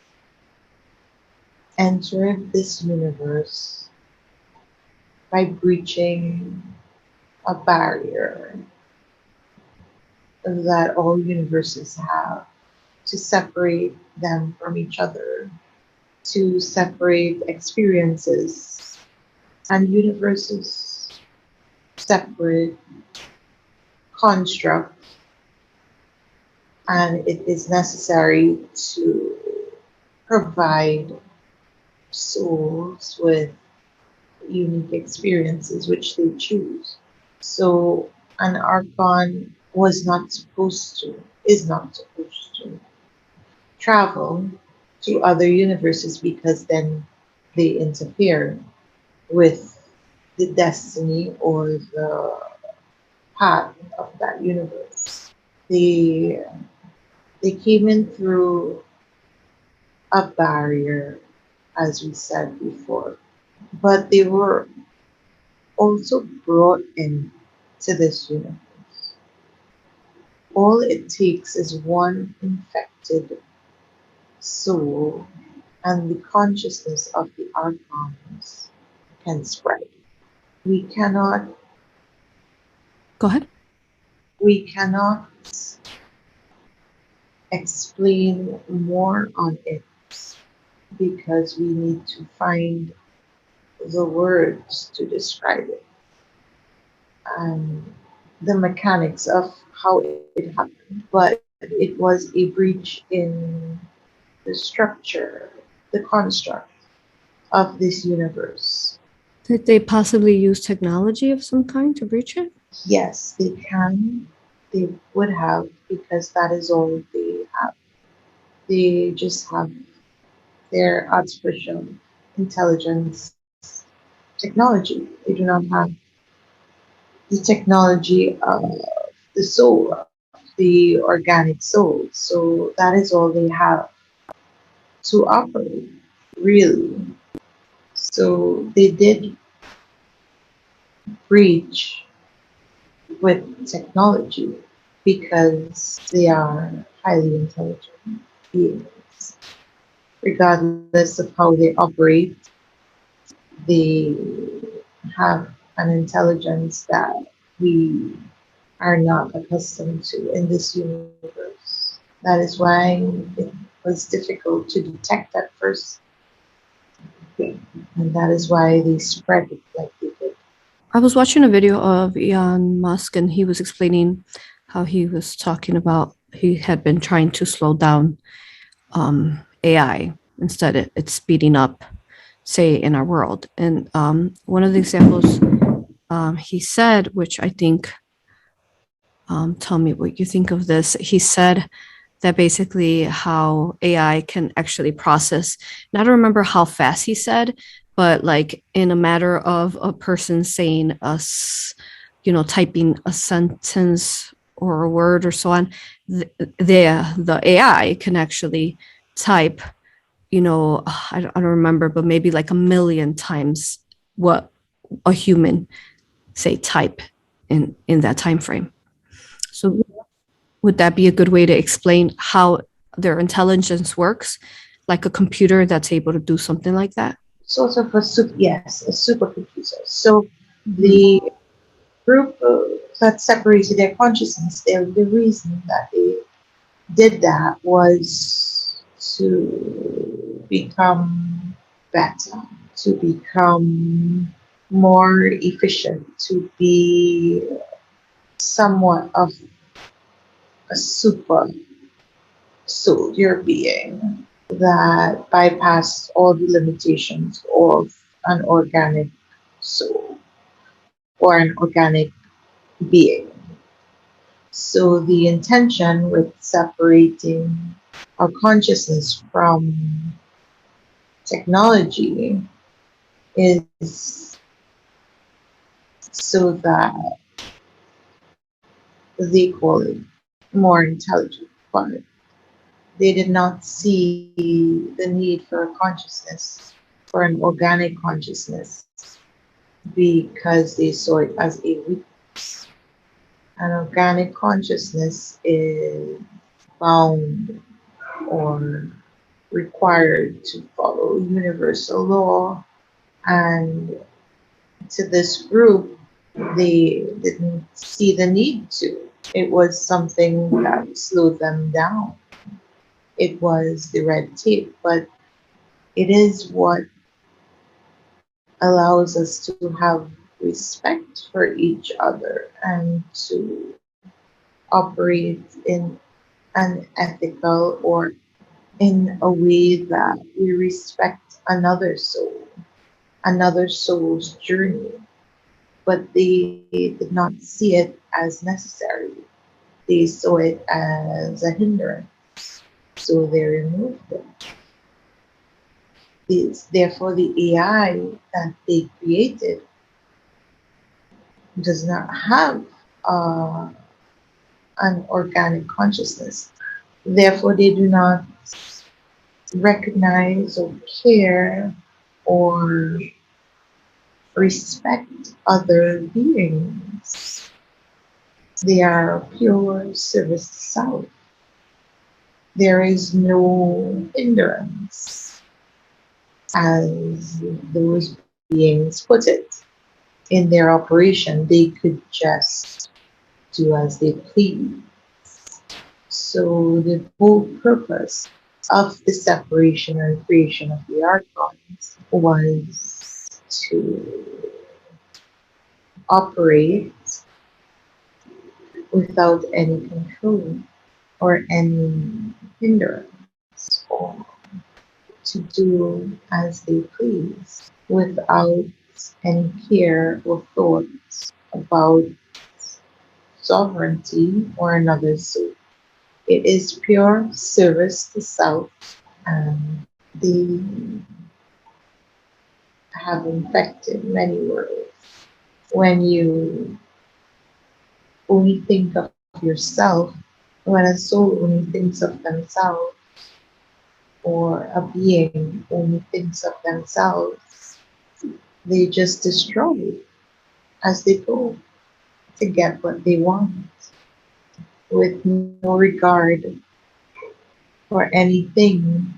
entered this universe by breaching a barrier that all universes have to separate them from each other, to separate experiences and universes, separate construct, and it is necessary to provide souls with unique experiences which they choose. So an Archon is not supposed to travel to other universes because then they interfere with the destiny or the path of that universe. They they came in through a barrier, as we said before, but they were also brought in to this universe. All it takes is one infected soul, and the consciousness of the Archons can spread. We cannot Go ahead. we cannot explain more on it because we need to find the words to describe it and the mechanics of how it happened. But it was a breach in the structure, the construct of this universe. Did they possibly use technology of some kind to breach it? Yes, they can. They would have because that is all they have. They just have their artificial intelligence technology. They do not have the technology of the soul, of the organic soul. So that is all they have to operate, really. So they did breach with technology because they are highly intelligent beings. Regardless of how they operate, they have an intelligence that we are not accustomed to in this universe. That is why it was difficult to detect at first, and that is why they spread it like they did. I was watching a video of Elon Musk, and he was explaining how he was talking about he had been trying to slow down AI. Instead, it's speeding up, say, in our world. And one of the examples he said, which I think, tell me what you think of this. He said that basically how AI can actually process, and I don't remember how fast he said, but like in a matter of a person saying typing a sentence or a word or so on, the AI can actually type, I don't remember, but maybe like 1,000,000 times what a human say type in that time frame. So would that be a good way to explain how their intelligence works, like a computer that's able to do something like that? Sort of yes, a supercomputer. So the group that separated their consciousness, the reason that they did that was to become better, to become more efficient, to be somewhat of a super soldier being that bypassed all the limitations of an organic soul. or an organic being. So the intention with separating our consciousness from technology is so that they call it more intelligent, but they did not see the need for a consciousness, for an organic consciousness, because they saw it as a weakness. An organic consciousness is bound or required to follow universal law, and to this group, they didn't see the need to. It was something that slowed them down. It was the red tape, but it is what allows us to have respect for each other and to operate in an ethical or in a way that we respect another soul's journey. But they did not see it as necessary. They saw it as a hindrance, so they removed it. Therefore, the AI that they created does not have uh, an organic consciousness. Therefore, they do not recognize or care or respect other beings. They are pure service to self. There is no hindrance, as those beings put it. In their operation, they could just do as they please. So the whole purpose of the separation and creation of the Archons was to operate without any control or any hindrance, or to do as they please without any care or thoughts about sovereignty or another's soul. It is pure service to self, and they have infected many worlds. When you only think of yourself, when a soul only thinks of themselves, or a being only thinks of themselves, they just destroy as they go to get what they want with no regard for anything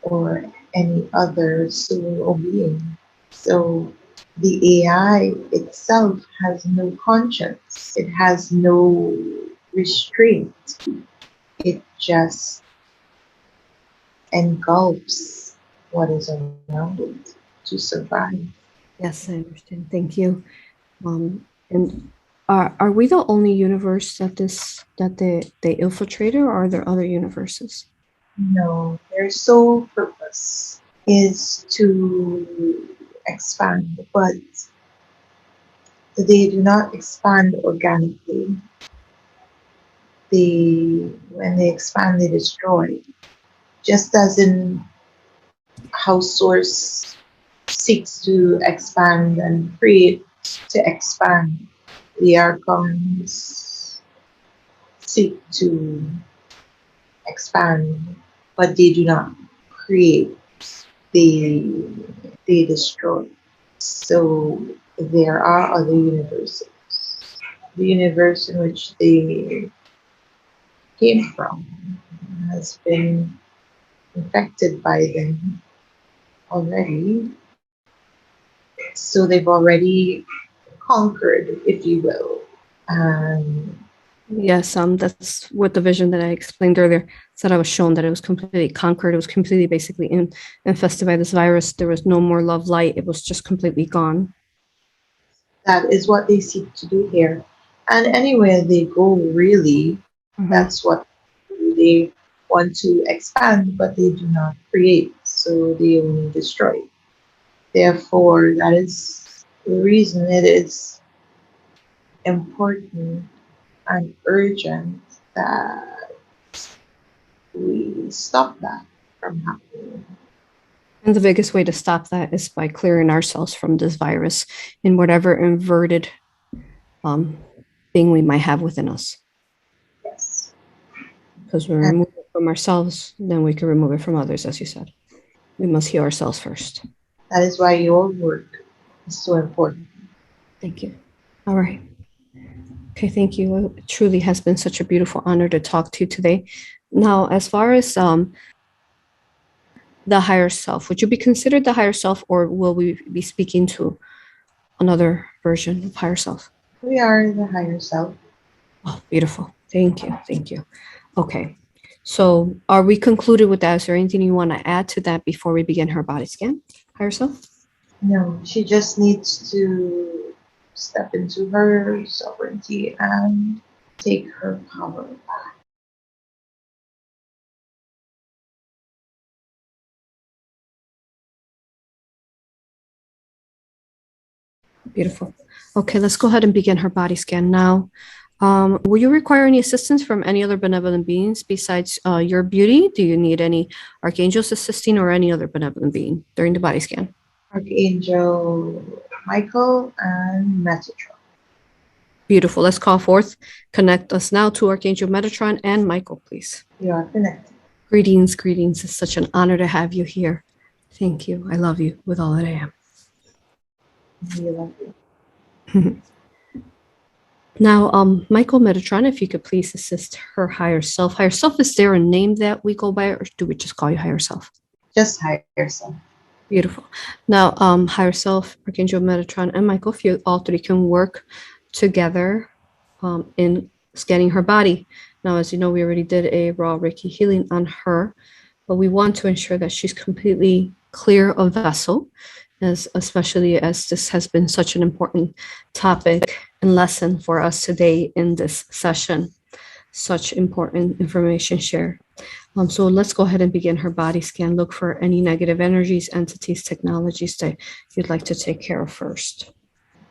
or any other soul or being. So the AI itself has no conscience, it has no restraint, it just engulfs what is around it to survive. Yes, I understand. Thank you. And are we the only universe that they infiltrated, or are there other universes? No, their sole purpose is to expand, but they do not expand organically. When they expand, they destroy. Just as in how Source seeks to expand and create to expand, the Archons seek to expand, but they do not create. They they destroy. So there are other universes. The universe in which they came from has been infected by them already. So they've already conquered, if you will. Yes, that's what the vision that I explained earlier said. I was shown that it was completely conquered. It was completely basically infested by this virus. There was no more love light. It was just completely gone. That is what they seek to do here. And anywhere they go, really, that's what they want to expand, but they do not create. So they only destroy. Therefore, that is the reason it is important and urgent that we stop that from happening. And the biggest way to stop that is by clearing ourselves from this virus in whatever inverted thing we might have within us. Yes. Because when we remove it from ourselves, then we can remove it from others, as you said. We must heal ourselves first. That is why your work is so important. Thank you. All right. Okay, thank you. It truly has been such a beautiful honor to talk to you today. Now, as far as the higher self, would you be considered the higher self, or will we be speaking to another version of higher self? We are the higher self. Oh, beautiful. Thank you. Thank you. Okay. So are we concluded with that? Is there anything you want to add to that before we begin her body scan? Higher self? No, she just needs to step into her sovereignty and take her power back. Beautiful. Okay, let's go ahead and begin her body scan now. Will you require any assistance from any other benevolent beings besides your beauty? Do you need any archangels assisting or any other benevolent being during the body scan? Archangel Michael and Metatron. Beautiful. Let's call forth. Connect us now to Archangel Metatron and Michael, please. You are connected. Greetings, greetings. It's such an honor to have you here. Thank you. I love you with all that I am. We love you. Now, Michael Metatron, if you could please assist her higher self. Higher self, is there a name that we go by, or do we just call you higher self? Just higher self. Beautiful. Now, higher self, Archangel Metatron, and Michael, if you all three can work together in scanning her body. Now, as you know, we already did a raw Reiki healing on her, but we want to ensure that she's completely clear of vessel, especially as this has been such an important topic and lesson for us today in this session. Such important information shared. So let's go ahead and begin her body scan. Look for any negative energies, entities, technologies that you'd like to take care of first.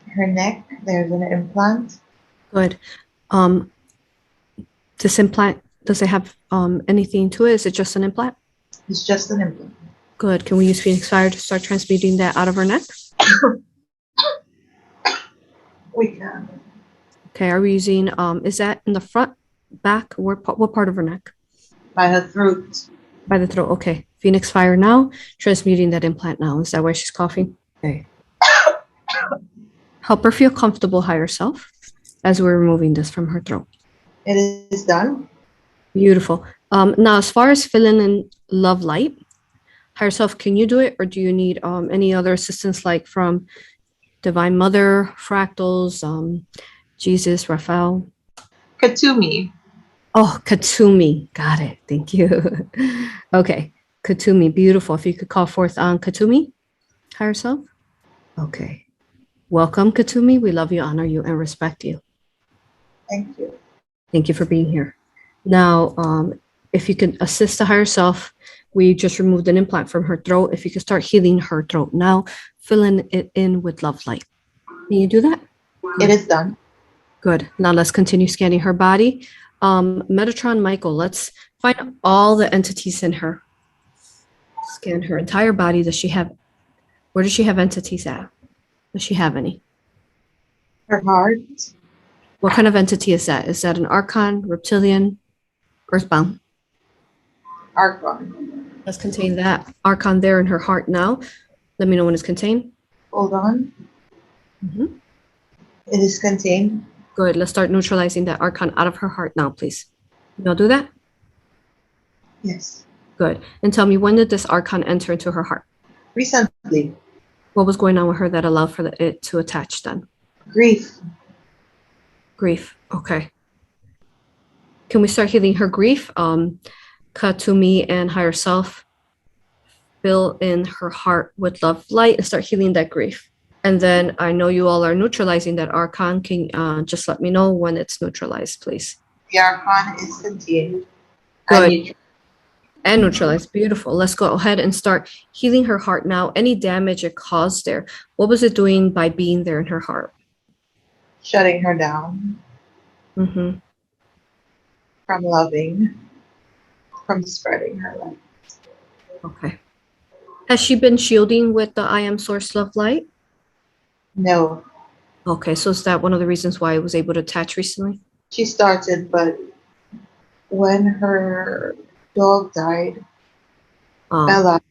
Her neck, there's an implant. Good. This implant, does it have anything to it? Is it just an implant? It's just an implant. Good. Can we use Phoenix Fire to start transmuting that out of her neck? We can. Okay. Are we using, is that in the front, back? What part of her neck? By her throat. By the throat. Okay. Phoenix Fire now, transmuting that implant now. Is that why she's coughing? Okay. Help her feel comfortable, higher self, as we're removing this from her throat. It is done. Beautiful. Now, as far as filling in love light, higher self, can you do it, or do you need any other assistance, like from Divine Mother, fractals, Jesus, Raphael? Katumi. Oh, Katumi. Got it. Thank you. Okay. Katumi. Beautiful. If you could call forth on Katumi, higher self. Okay. Welcome, Katumi. We love you, honor you, and respect you. Thank you. Thank you for being here. Now, if you can assist the higher self, we just removed an implant from her throat. If you could start healing her throat now, filling it in with love light. Can you do that? It is done. Good. Now let's continue scanning her body. Metatron Michael, let's find all the entities in her. Scan her entire body. Where does she have entities at? Does she have any? Her heart. What kind of entity is that? Is that an Archon, Reptilian, Earthbound? Archon. Let's contain that Archon there in her heart now. Let me know when it's contained. Hold on. It is contained. Good. Let's start neutralizing that Archon out of her heart now, please. You'll do that? Yes. Good. And tell me, when did this Archon enter into her heart? Recently. What was going on with her that allowed for it to attach then? Grief. Grief. Okay. Can we start healing her grief? Katumi and higher self, fill in her heart with love light and start healing that grief. And then I know you all are neutralizing that Archon. Can just let me know when it's neutralized, please. The Archon is contained. Good. And neutralized. Beautiful. Let's go ahead and start healing her heart now. Any damage it caused there, what was it doing by being there in her heart? shutting her down Mm-hmm. from loving, from spreading her light. Okay. Has she been shielding with the I am source love light? No, Okay, so is that one of the reasons why I was able to attach recently? she started, but when her dog died, Oh. Bella,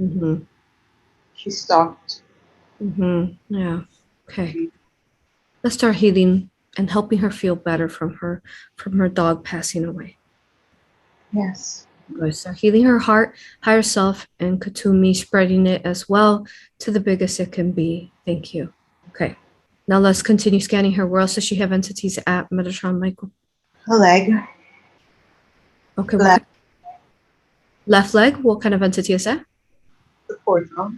Mm-hmm. she stopped. Mm-hmm. Yeah. Okay. Let's start healing and helping her feel better from her dog passing away. Yes. Good. Start healing her heart, higher self, and Katumi, spreading it as well to the biggest it can be. Thank you. Okay. Now let's continue scanning her. Where else does she have entities at, Metatron Michael? Her leg, Okay, what left kind? Left leg? What kind of entity is that? the portal.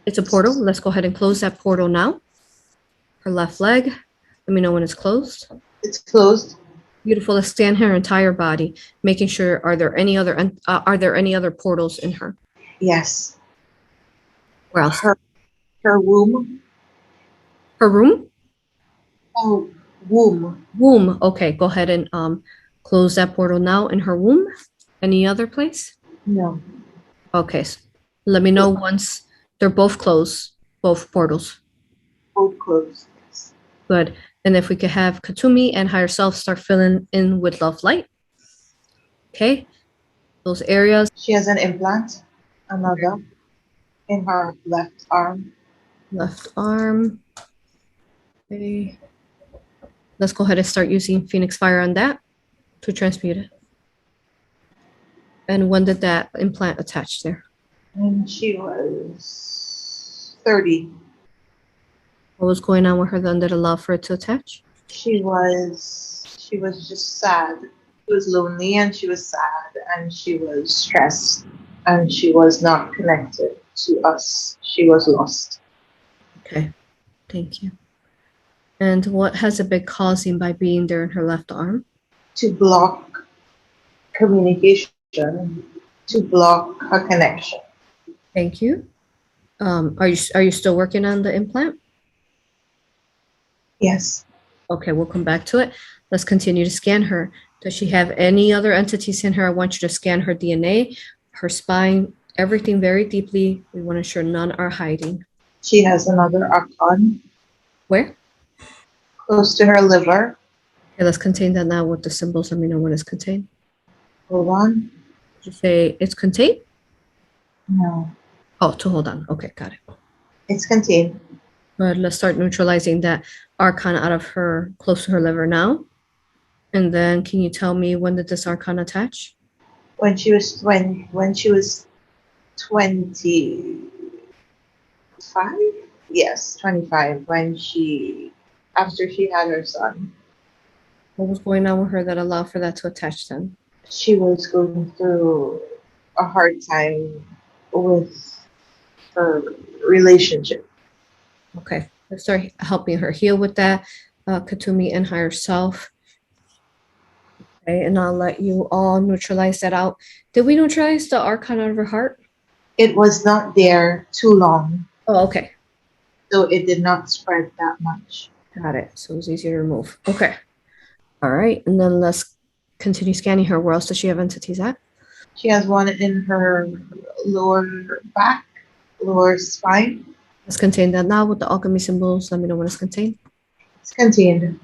It's a portal. Let's go ahead and close that portal now. Her left leg. Let me know when it's closed. It's closed. Beautiful. Let's scan her entire body, making sure are there any other portals in her? Yes. Where else? Her womb. Her room? Oh, womb. Womb. Okay, go ahead and close that portal now in her womb. Any other place? No. Okay. Let me know once they're both closed, both portals. Both closed. Yes. Good. And if we could have Katumi and higher self start filling in with love light. Okay. Those areas. She has an implant, another, in her left arm. Left arm. Okay. Let's go ahead and start using Phoenix Fire on that to transmute it. And when did that implant attach there? And she was 30. What was going on with her then that allowed for it to attach? She was just sad. She was lonely and she was sad and she was stressed and she was not connected to us. She was lost. Okay. Thank you. And what has it been causing by being there in her left arm? To block communication, to block her connection. Thank you. Are you still working on the implant? Yes. Okay, we'll come back to it. Let's continue to scan her. Does she have any other entities in her? I want you to scan her DNA, her spine, everything very deeply. We want to ensure none are hiding. She has another Archon Where? close to her liver. Okay, let's contain that now with the symbols. Let me know when it's contained. Hold on. Did you say it's contained? No. Oh, to hold on. Okay, got it. It's contained. But let's start neutralizing that Archon out of her, close to her liver now. And then can you tell me when did this Archon attach? When she was 25? Yes, 25. After she had her son. What was going on with her that allowed for that to attach then? She was going through a hard time with her relationship. Okay, let's start helping her heal with that. Katumi and higher self. Okay, and I'll let you all neutralize that out. Did we neutralize the Archon out of her heart? It was not there too long, Oh, okay. so it did not spread that much. Got it. So it was easier to remove. Okay. All right. And then let's continue scanning her. Where else does she have entities at? She has one in her lower back, lower spine. Let's contain that now with the alchemy symbols. Let me know when it's contained. It's contained.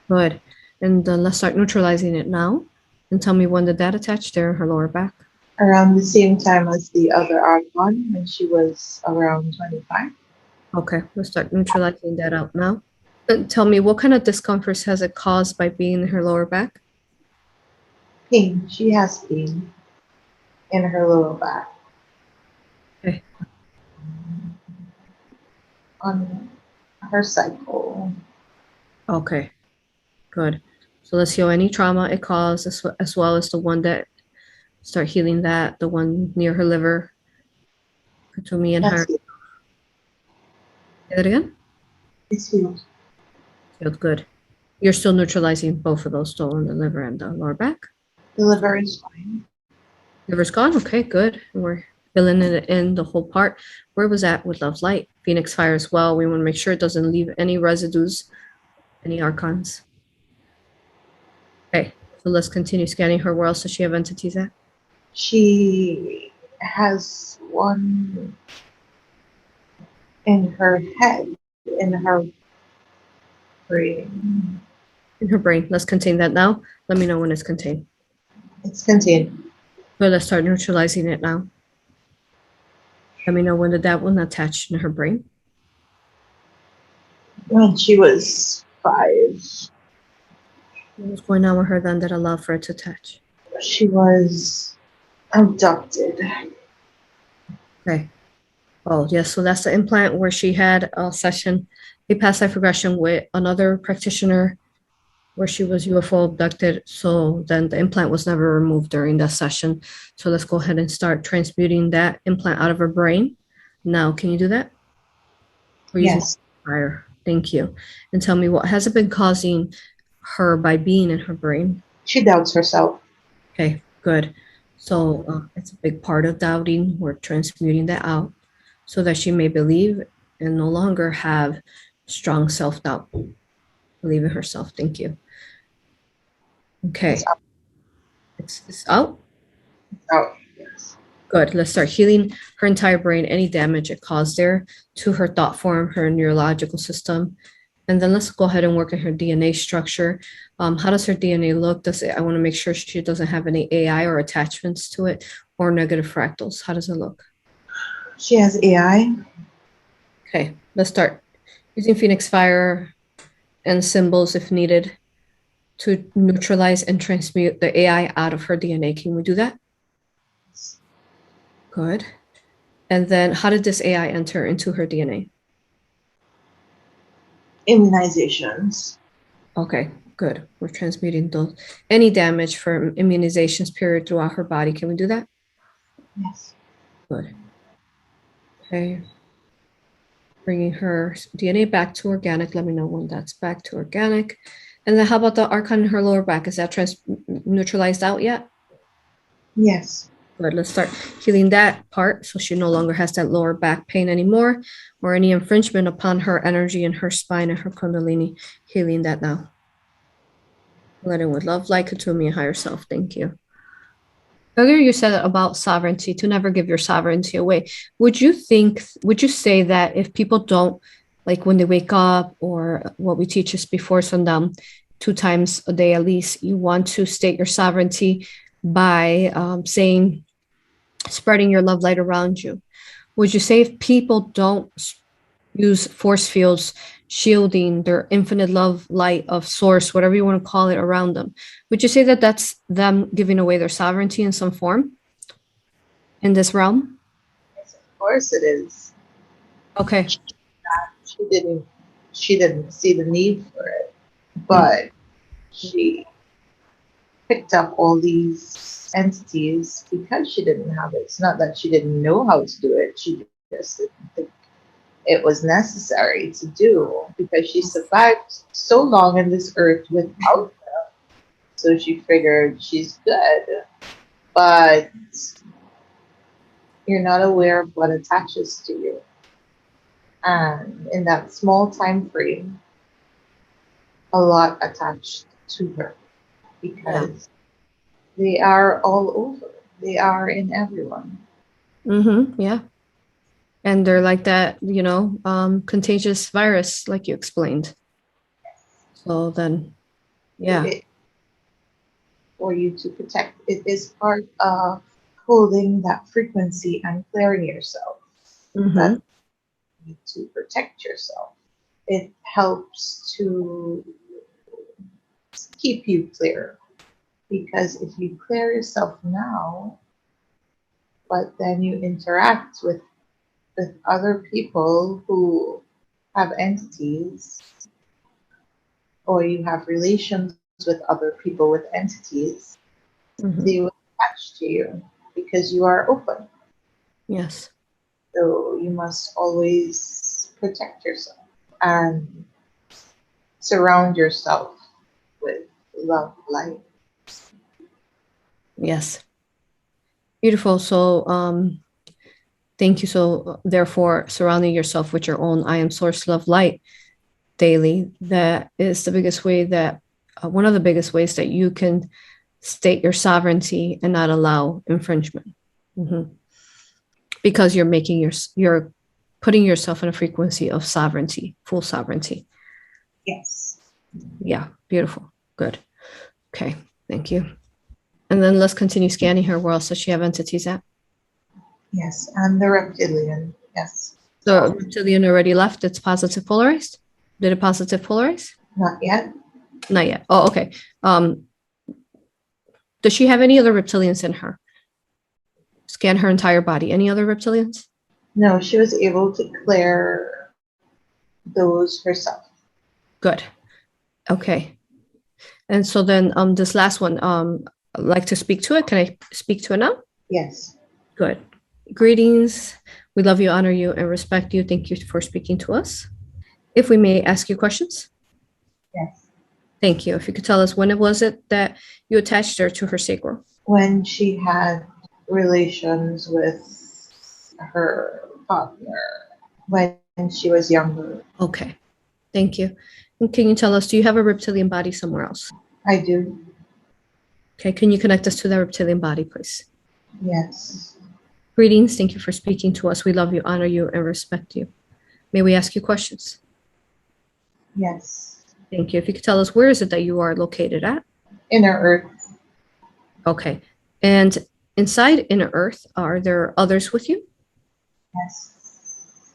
Good. And then let's start neutralizing it now. And tell me when did that attach there in her lower back? Around the same time as the other Archon, when she was around 25. Okay. Let's start neutralizing that out now. And tell me what kind of discomforts has it caused by being in her lower back? Pain. She has pain in her lower back. Okay. On her cycle. Okay. Good. So let's heal any trauma it caused as well as the one that start healing that, the one near her liver, Katumi and her. That's it. Say that again? It's healed. Feels good. You're still neutralizing both of those, still on the liver and the lower back. The liver is fine. Liver's gone. Okay, good. We're filling it in the whole part. Where was that with Love's Light? Phoenix Fire as well. We want to make sure it doesn't leave any residues Any Archons? Okay, so let's continue scanning her. Where else does she have entities at? She has one in her head, in her brain. In her brain. Let's contain that now. Let me know when it's contained. It's contained. Good, let's start neutralizing it now. Let me know when that one attached in her brain. When she was 5, What was going on with her then that allowed for it to attach? she was abducted. Okay. Oh, yes. So that's the implant where she had a session, a past life regression with another practitioner where she was UFO abducted. So then the implant was never removed during that session. So let's go ahead and start transmuting that implant out of her brain. Now, can you do that? We're using Yes. fire. Thank you. And tell me, what has it been causing her by being in her brain? She doubts herself. Okay, good. So it's a big part of doubting. We're transmuting that out so that she may believe and no longer have strong self-doubt. Believe in herself. Thank you. Okay. It's out. It's out. Out. Yes. Good. Let's start healing her entire brain, any damage it caused there to her thought form, her neurological system. And then let's go ahead and work on her DNA structure. How does her DNA look? I want to make sure she doesn't have any AI or attachments to it or negative fractals. How does it look? She has AI. Okay, let's start using Phoenix Fire and symbols if needed to neutralize and transmute the AI out of her DNA. Can we do that? Good. And then how did this AI enter into her DNA? Immunizations. Okay, good. We're transmuting those. Any damage from immunizations period throughout her body. Can we do that? Yes. Good. Okay. Bringing her DNA back to organic. Let me know when that's back to organic. And then how about the Archon in her lower back? Is that neutralized out yet? Yes. Good. Let's start healing that part so she no longer has that lower back pain anymore or any infringement upon her energy in her spine and her kundalini. Healing that now. Let in with love, light, Katumi, and higher self. Thank you. Earlier you said about sovereignty, to never give your sovereignty away. Would you say that if people don't, like when they wake up or what we teach is before sundown, 2 times a day at least, you want to state your sovereignty by spreading your love light around you? Would you say if people don't use force fields shielding their infinite love light of source, whatever you want to call it, around them, would you say that that's them giving away their sovereignty in some form in this realm? Yes, of course it is. Okay. She didn't. She didn't see the need for it, but she picked up all these entities because she didn't have it. It's not that she didn't know how to do it. She just didn't think it was necessary to do because she survived so long in this earth without them. So she figured she's good. But you're not aware of what attaches to you. And in that small time frame, a lot attached to her because they are all over. They are in everyone. Yeah. And they're like that, contagious virus, like you explained. So then, yeah. For you to protect, it is part of holding that frequency and clearing yourself. That you need to protect yourself. It helps to keep you clear because if you clear yourself now, but then you interact with other people who have entities, or you have relations with other people with entities, they will attach to you because you are open. Yes. So you must always protect yourself and surround yourself with love, light. Yes. Beautiful. So, thank you. So, therefore, surrounding yourself with your own I am source, love, light. daily, that is the biggest way that, one of the biggest ways that you can state your sovereignty and not allow infringement. Because you're putting yourself in a frequency of sovereignty, full sovereignty. Yes. Yeah, beautiful. Good. Okay, thank you. And then let's continue scanning her. Where else does she have entities at? Yes, and the reptilian. Yes. The reptilian already left. It's positive polarized. Did it positive polarize? Not yet. Not yet. Oh, okay. Does she have any other reptilians in her? Scan her entire body. Any other reptilians? No, she was able to clear those herself. Good. Okay. And so then this last one, I'd like to speak to it. Can I speak to it now? Yes. Good. Greetings. We love you, honor you, and respect you. Thank you for speaking to us. If we may ask you questions? Yes. Thank you. If you could tell us, when it was it that you attached her to her sacral? When she had relations with her partner when she was younger. Okay. Thank you. And can you tell us, do you have a reptilian body somewhere else? I do. Okay. Can you connect us to that reptilian body, please? Yes. Greetings. Thank you for speaking to us. We love you, honor you, and respect you. May we ask you questions? Yes. Thank you. If you could tell us, where is it that you are located at? Inner Earth. Okay. And inside Inner Earth, are there others with you? Yes.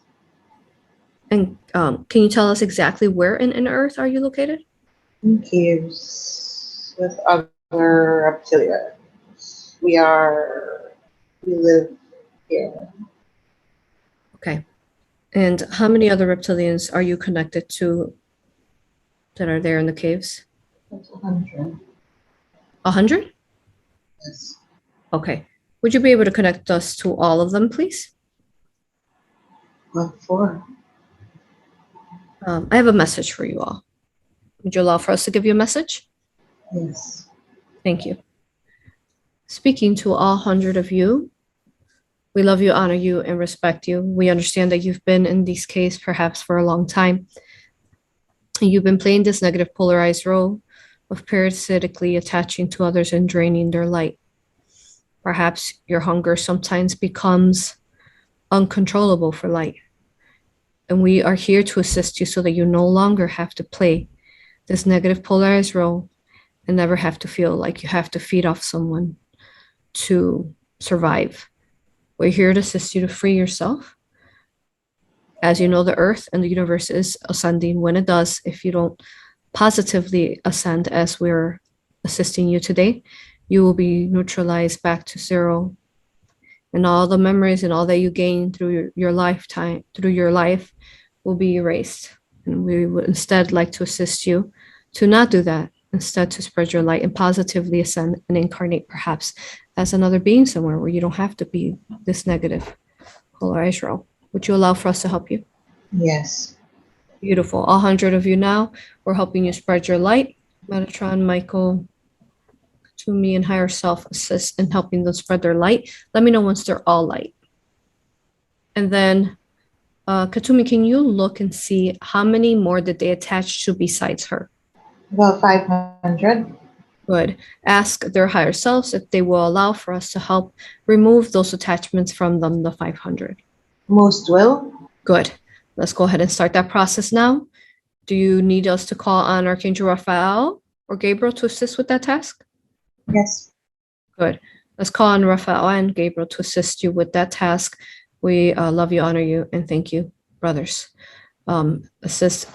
And can you tell us exactly where in Inner Earth are you located? In caves with other reptilians. We live here. Okay. And how many other reptilians are you connected to that are there in the caves? That's 100. 100? Yes. Okay. Would you be able to connect us to all of them, please? What for? I have a message for you all. Would you allow for us to give you a message? Yes. Thank you. Speaking to all 100 of you, we love you, honor you, and respect you. We understand that you've been in these caves perhaps for a long time. You've been playing this negative polarized role of parasitically attaching to others and draining their light. Perhaps your hunger sometimes becomes uncontrollable for light. And we are here to assist you so that you no longer have to play this negative polarized role and never have to feel like you have to feed off someone to survive. We're here to assist you to free yourself. As you know, the earth and the universe is ascending. When it does, if you don't positively ascend as we're assisting you today, you will be neutralized back to zero. And all the memories and all that you gain through your lifetime, through your life, will be erased. And we would instead like to assist you to not do that, instead to spread your light and positively ascend and incarnate perhaps as another being somewhere where you don't have to be this negative polarized role. Would you allow for us to help you? Yes. Beautiful. All 100 of you now, we're helping you spread your light. Metatron, Michael, to me and higher self assist in helping them spread their light. Let me know once they're all light. And then Katumi, can you look and see how many more did they attach to besides her? About 500. Good. Ask their higher selves if they will allow for us to help remove those attachments from them, the 500. Most will. Good. Let's go ahead and start that process now. Do you need us to call on Archangel Raphael or Gabriel to assist with that task? Yes. Good. Let's call on Raphael and Gabriel to assist you with that task. We love you, honor you, and thank you, brothers. Assist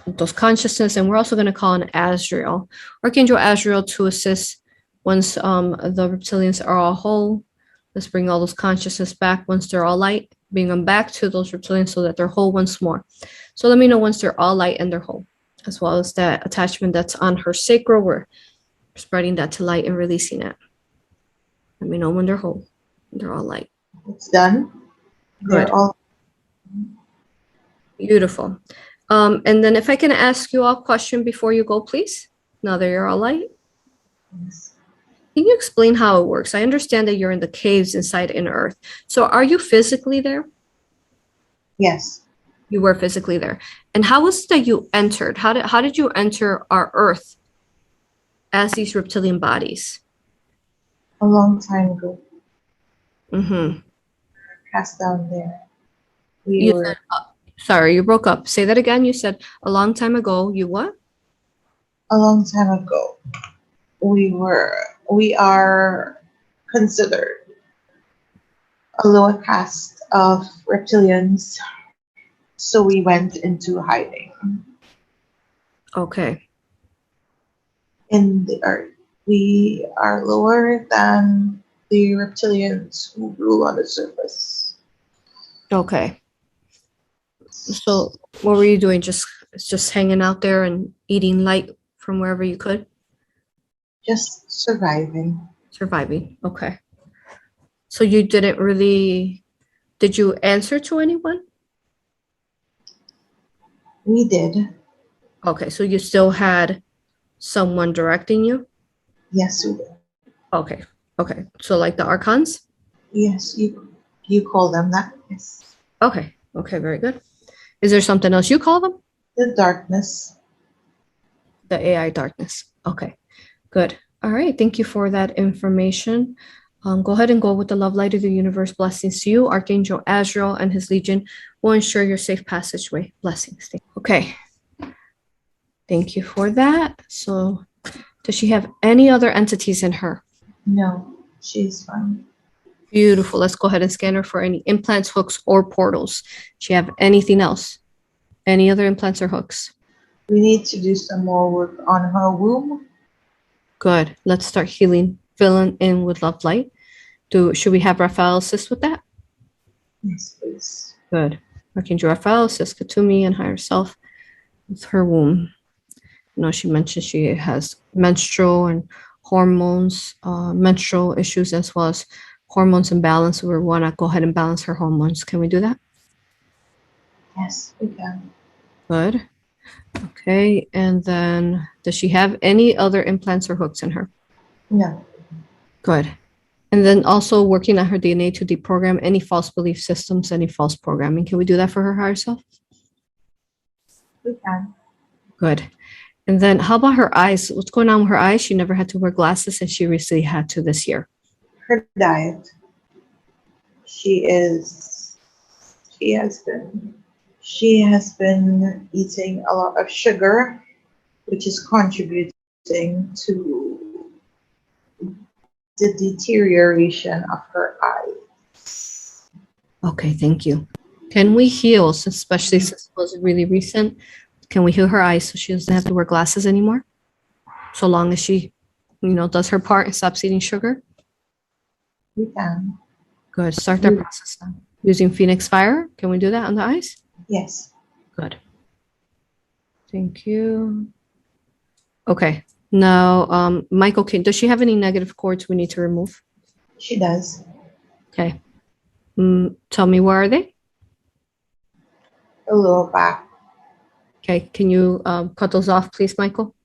those consciousness, and we're also going to call on Azrael, Archangel Azrael, to assist once the reptilians are all whole. Let's bring all those consciousness back once they're all light, bring them back to those reptilians so that they're whole once more. So let me know once they're all light and they're whole, as well as that attachment that's on her sacral. We're spreading that to light and releasing it. Let me know when they're whole. They're all light. It's done. Good. They're all Beautiful. And then if I can ask you all a question before you go, please. Now that you're all light. yes. Can you explain how it works? I understand that you're in the caves inside Inner Earth. So are you physically there? Yes. You were physically there. And how was it that you entered? How did you enter our Earth as these reptilian bodies? A long time ago, Mm-hmm. cast down there. We You said, were sorry, you broke up. Say that again. You said a long time ago. You what? a long time ago. We are considered a lower caste of reptilians, so we went into hiding Okay. in the earth. We are lower than the reptilians who rule on the surface. Okay. So what were you doing? Just hanging out there and eating light from wherever you could? Just surviving. Surviving. Okay. So you didn't really, did you answer to anyone? We did. Okay, so you still had someone directing you? Yes, we did. Okay. Okay. So like the Archons? Yes, you call them that. Yes. Okay. Okay, very good. Is there something else you call them? The darkness. The AI darkness. Okay, good. All right. Thank you for that information. Go ahead and go with the love light of the universe. Blessings to you. Archangel Azrael and his legion will ensure your safe passageway. Blessings. Okay. Thank you for that. So, does she have any other entities in her? No, she's fine. Beautiful. Let's go ahead and scan her for any implants, hooks, or portals. Does she have anything else? Any other implants or hooks? We need to do some more work on her womb. Good. Let's start healing, filling in with love light. Should we have Raphael assist with that? Yes, please. Good. Archangel Raphael assist Katumi and higher self with her womb. She mentioned she has menstrual and hormones, menstrual issues, as well as hormones imbalance. We want to go ahead and balance her hormones. Can we do that? Yes, we can. Good. Okay. And then does she have any other implants or hooks in her? No. Good. And then also working on her DNA to deprogram any false belief systems, any false programming. Can we do that for her higher self? We can. Good. And then how about her eyes? What's going on with her eyes? She never had to wear glasses and she recently had to this year. Her diet. She has been eating a lot of sugar, which is contributing to the deterioration of her eyes. Okay, thank you. Can we heal, especially since it was really recent? Can we heal her eyes so she doesn't have to wear glasses anymore? So long as she, does her part and stops eating sugar? We can. Good. Start that process now. Using Phoenix Fire. Can we do that on the eyes? Yes. Good. Thank you. Okay. Now, Michael, does she have any negative cords we need to remove? She does. Okay. Tell me, where are they? The lower back. Okay. Can you cut those off, please, Michael?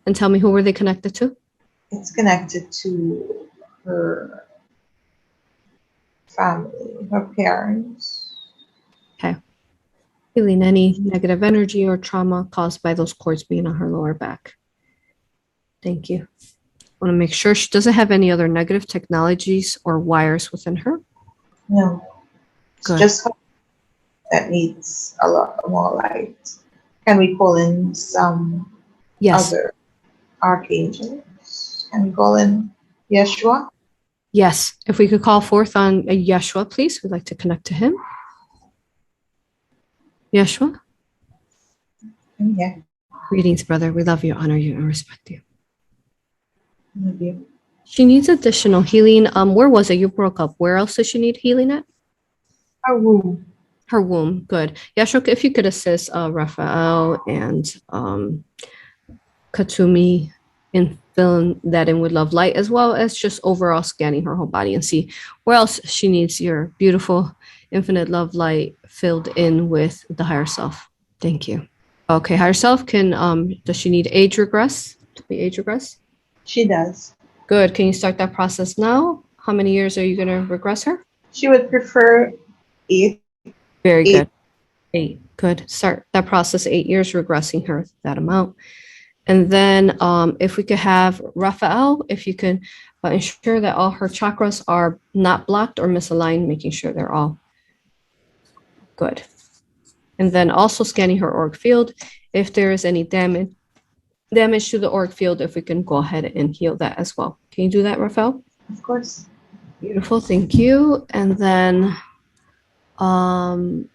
And tell me, who were they connected to? It's connected to her family, her parents. Okay. Healing any negative energy or trauma caused by those cords being on her lower back. Thank you. I want to make sure she doesn't have any other negative technologies or wires within her. No. It's Good. just her that needs a lot more light. Can we call in some other archangels? Can we call in Yeshua? Yes. If we could call forth on Yeshua, please. We'd like to connect to him. Yeshua? Yeah. Greetings, brother. We love you, honor you, and respect you. Love you. She needs additional healing. Where was it? You broke up. Where else does she need healing at? Her womb. Her womb. Good. Yeshua, if you could assist Raphael and Katumi in filling that in with love light, as well as just overall scanning her whole body and see where else she needs your beautiful infinite love light filled in with the higher self. Thank you. Okay, higher self, does she need age regress? To be age regress? She does. Good. Can you start that process now? How many years are you going to regress her? She would prefer 8. Very good. 8. Good. Start that process 8 years, regressing her that amount. And then if we could have Raphael, if you can ensure that all her chakras are not blocked or misaligned, making sure they're all good. And then also scanning her auric field. If there is any damage to the auric field, if we can go ahead and heal that as well. Can you do that, Raphael? Of course. Beautiful, thank you. And then open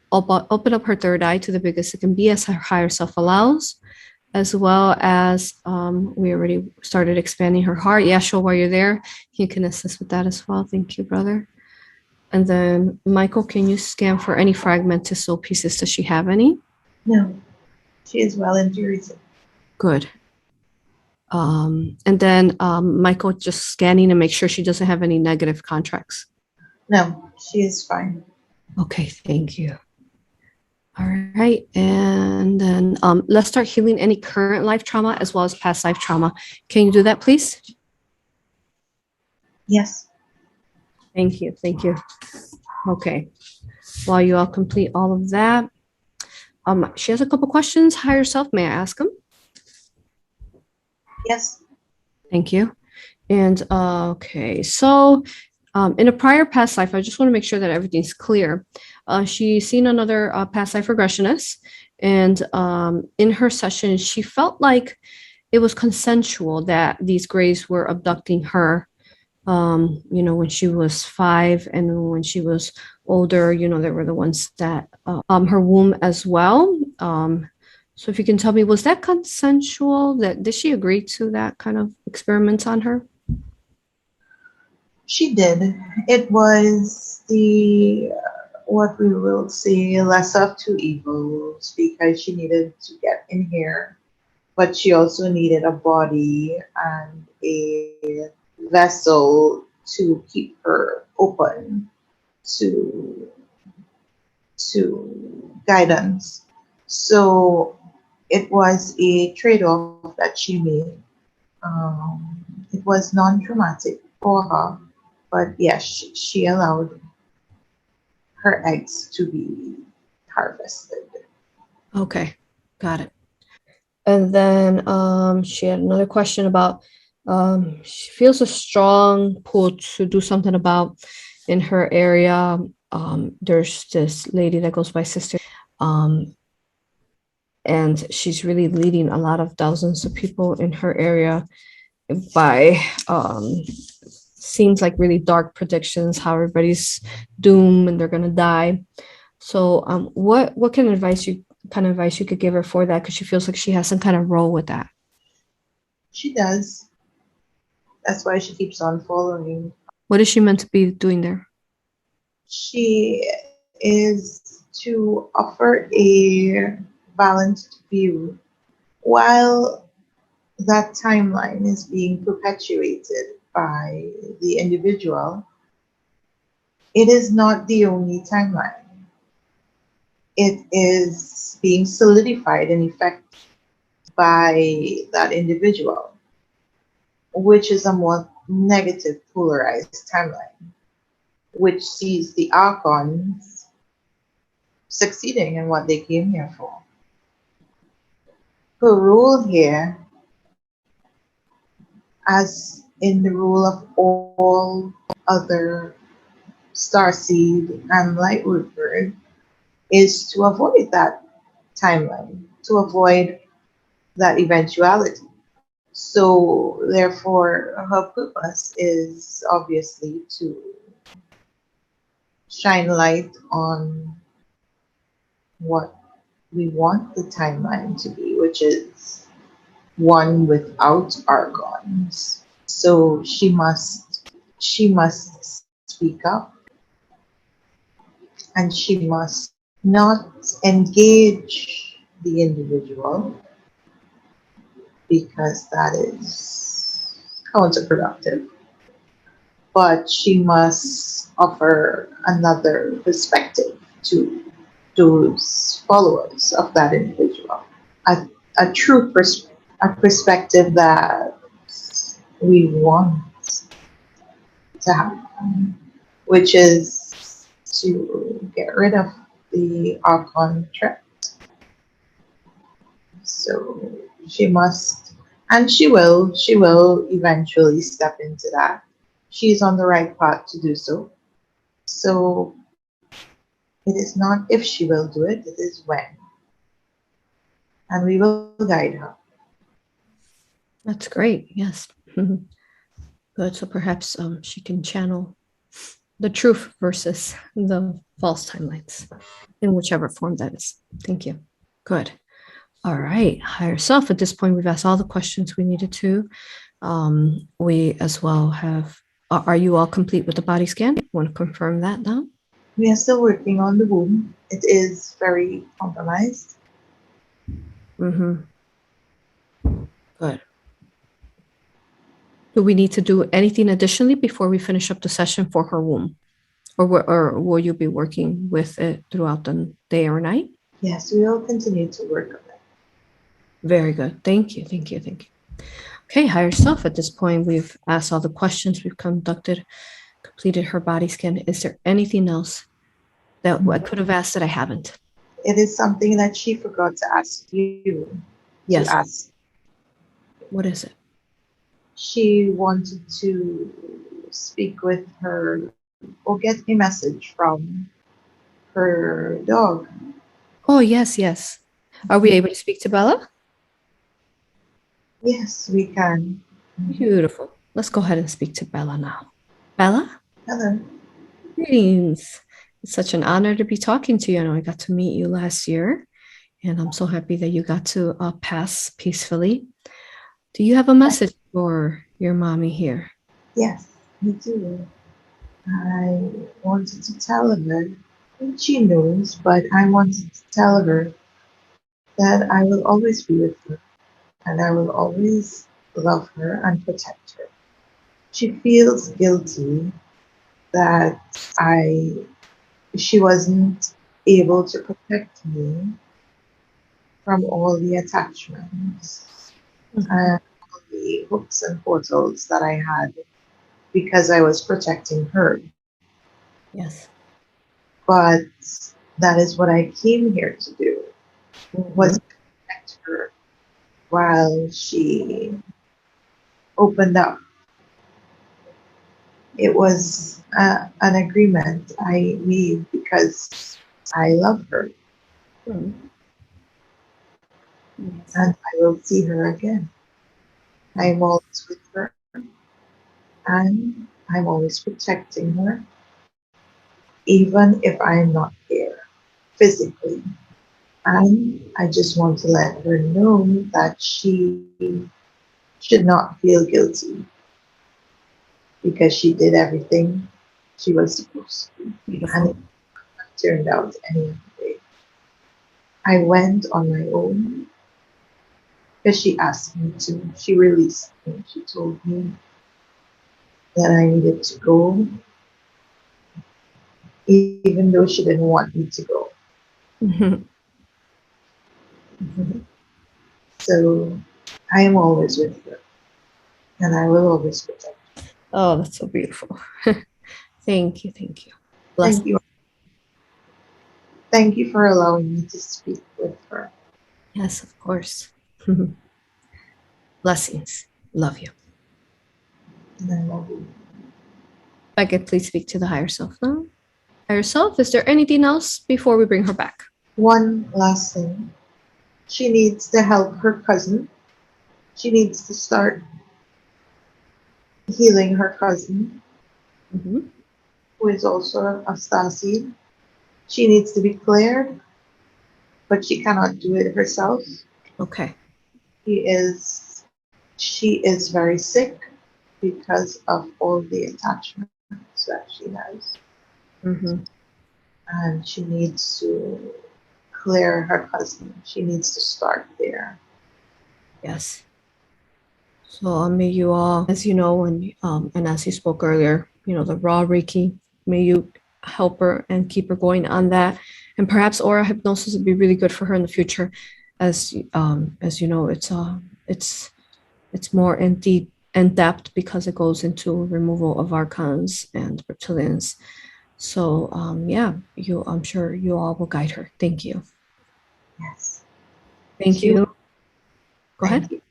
up her third eye to the biggest it can be as her higher self allows, as well as we already started expanding her heart. Yashua, while you're there, you can assist with that as well. Thank you, brother. And then Michael, can you scan for any fragmented soul pieces? Does she have any? No, she is well and tourism. Good. And then Michael, just scanning to make sure she doesn't have any negative contracts. No, she is fine. Okay, thank you. All right, and then let's start healing any current life trauma as well as past life trauma. Can you do that, please? Yes. Thank you, thank you. Okay, while you all complete all of that, she has a couple questions. Higher self, may I ask them? Yes. Thank you. And okay, so in a prior past life, I just want to make sure that everything's clear. She's seen another past life regressionist, and in her session, she felt like it was consensual that these grays were abducting her. When she was 5, and when she was older, they were the ones that her womb as well. So if you can tell me, was that consensual? Did she agree to that kind of experiments on her? She did. It was what we will say, less of two evils, because she needed to get in here, but she also needed a body and a vessel to keep her open to guidance. So it was a trade-off that she made. It was non-traumatic for her, but yes, she allowed her eggs to be harvested. Okay, got it. And then she had another question about she feels a strong pull to do something about in her area. There's this lady that goes by Sister, and she's really leading a lot of thousands of people in her area by seems like really dark predictions, how everybody's doomed and they're gonna die. So what kind of advice you could give her for that? Because she feels like she has some kind of role with that. She does. That's why she keeps on following. What is she meant to be doing there? She is to offer a balanced view while that timeline is being perpetuated by the individual. It is not the only timeline. It is being solidified in effect by that individual, which is a more negative polarized timeline, which sees the Archons succeeding in what they came here for. Her role here, as in the role of all other starseed and lightworker, is to avoid that timeline, to avoid that eventuality. So therefore, her purpose is obviously to shine light on what we want the timeline to be, which is one without Archons. So she must speak up, and she must not engage the individual, because that is counterproductive. But she must offer another perspective to those followers of that individual, a true a perspective that we want to have, which is to get rid of the Archon trip. So she must, and she will eventually step into that. She's on the right path to do so. So it is not if she will do it, it is when. And we will guide her. That's great. Yes. Good. So perhaps she can channel the truth versus the false timelines in whichever form that is. Thank you. Good. All right. Higher self. At this point, we've asked all the questions we needed to. We as well have. Are you all complete with the body scan? Want to confirm that now? We are still working on the womb. It is very compromised. Mm-hmm. Good. Do we need to do anything additionally before we finish up the session for her womb? Or will you be working with it throughout the day or night? Yes, we will continue to work on it. Very good. Thank you. Thank you. Thank you. Okay, higher self. At this point, we've asked all the questions. We've completed her body scan. Is there anything else that I could have asked that I haven't? It is something that she forgot to ask you to Yes. ask. What is it? She wanted to speak with her or get a message from her dog. Oh, yes, yes. Are we able to speak to Bella? Yes, we can. Beautiful. Let's go ahead and speak to Bella now. Bella? Hello. Greetings. It's such an honor to be talking to you. I know I got to meet you last year, and I'm so happy that you got to pass peacefully. Do you have a message for your mommy here? Yes, we do. I wanted to tell her, and she knows, but I wanted to tell her that I will always be with her and I will always love her and protect her. She feels guilty that she wasn't able to protect me from all the attachments and all the hooks and portals that I had because I was protecting her. Yes. But that is what I came here to do, was protect her while she opened up. It was an agreement I made because I love her Yes. and I will see her again. I'm always with her and I'm always protecting her, even if I'm not there physically. And I just want to let her know that she should not feel guilty because she did everything she was supposed to. Beautiful. And it turned out any other way. I went on my own because she asked me to. She released me. She told me that I needed to go, even though she didn't want me to go. So I am always with her, and I will always protect her. Oh, that's so beautiful. Thank you. Thank you. Thank you. Thank you for allowing me to speak with her. Yes, of course. Blessings. Love you. And I love you. If I could please speak to the higher self now. Higher self, is there anything else before we bring her back? One last thing. She needs to help her cousin. She needs to start healing her cousin, who is also a starseed. She needs to be cleared, but she cannot do it herself. Okay. She is very sick because of all the attachments that she has. And she needs to clear her cousin. She needs to start there. Yes. So may you all, as you know, and as you spoke earlier, the raw Reiki, may you help her and keep her going on that. And perhaps A.U.R.A Hypnosis would be really good for her in the future, as you know, it's more in depth because it goes into removal of Archons and Reptilians. So yeah, I'm sure you all will guide her. Thank you. Yes. Thank She will. you. Go ahead. Thank you.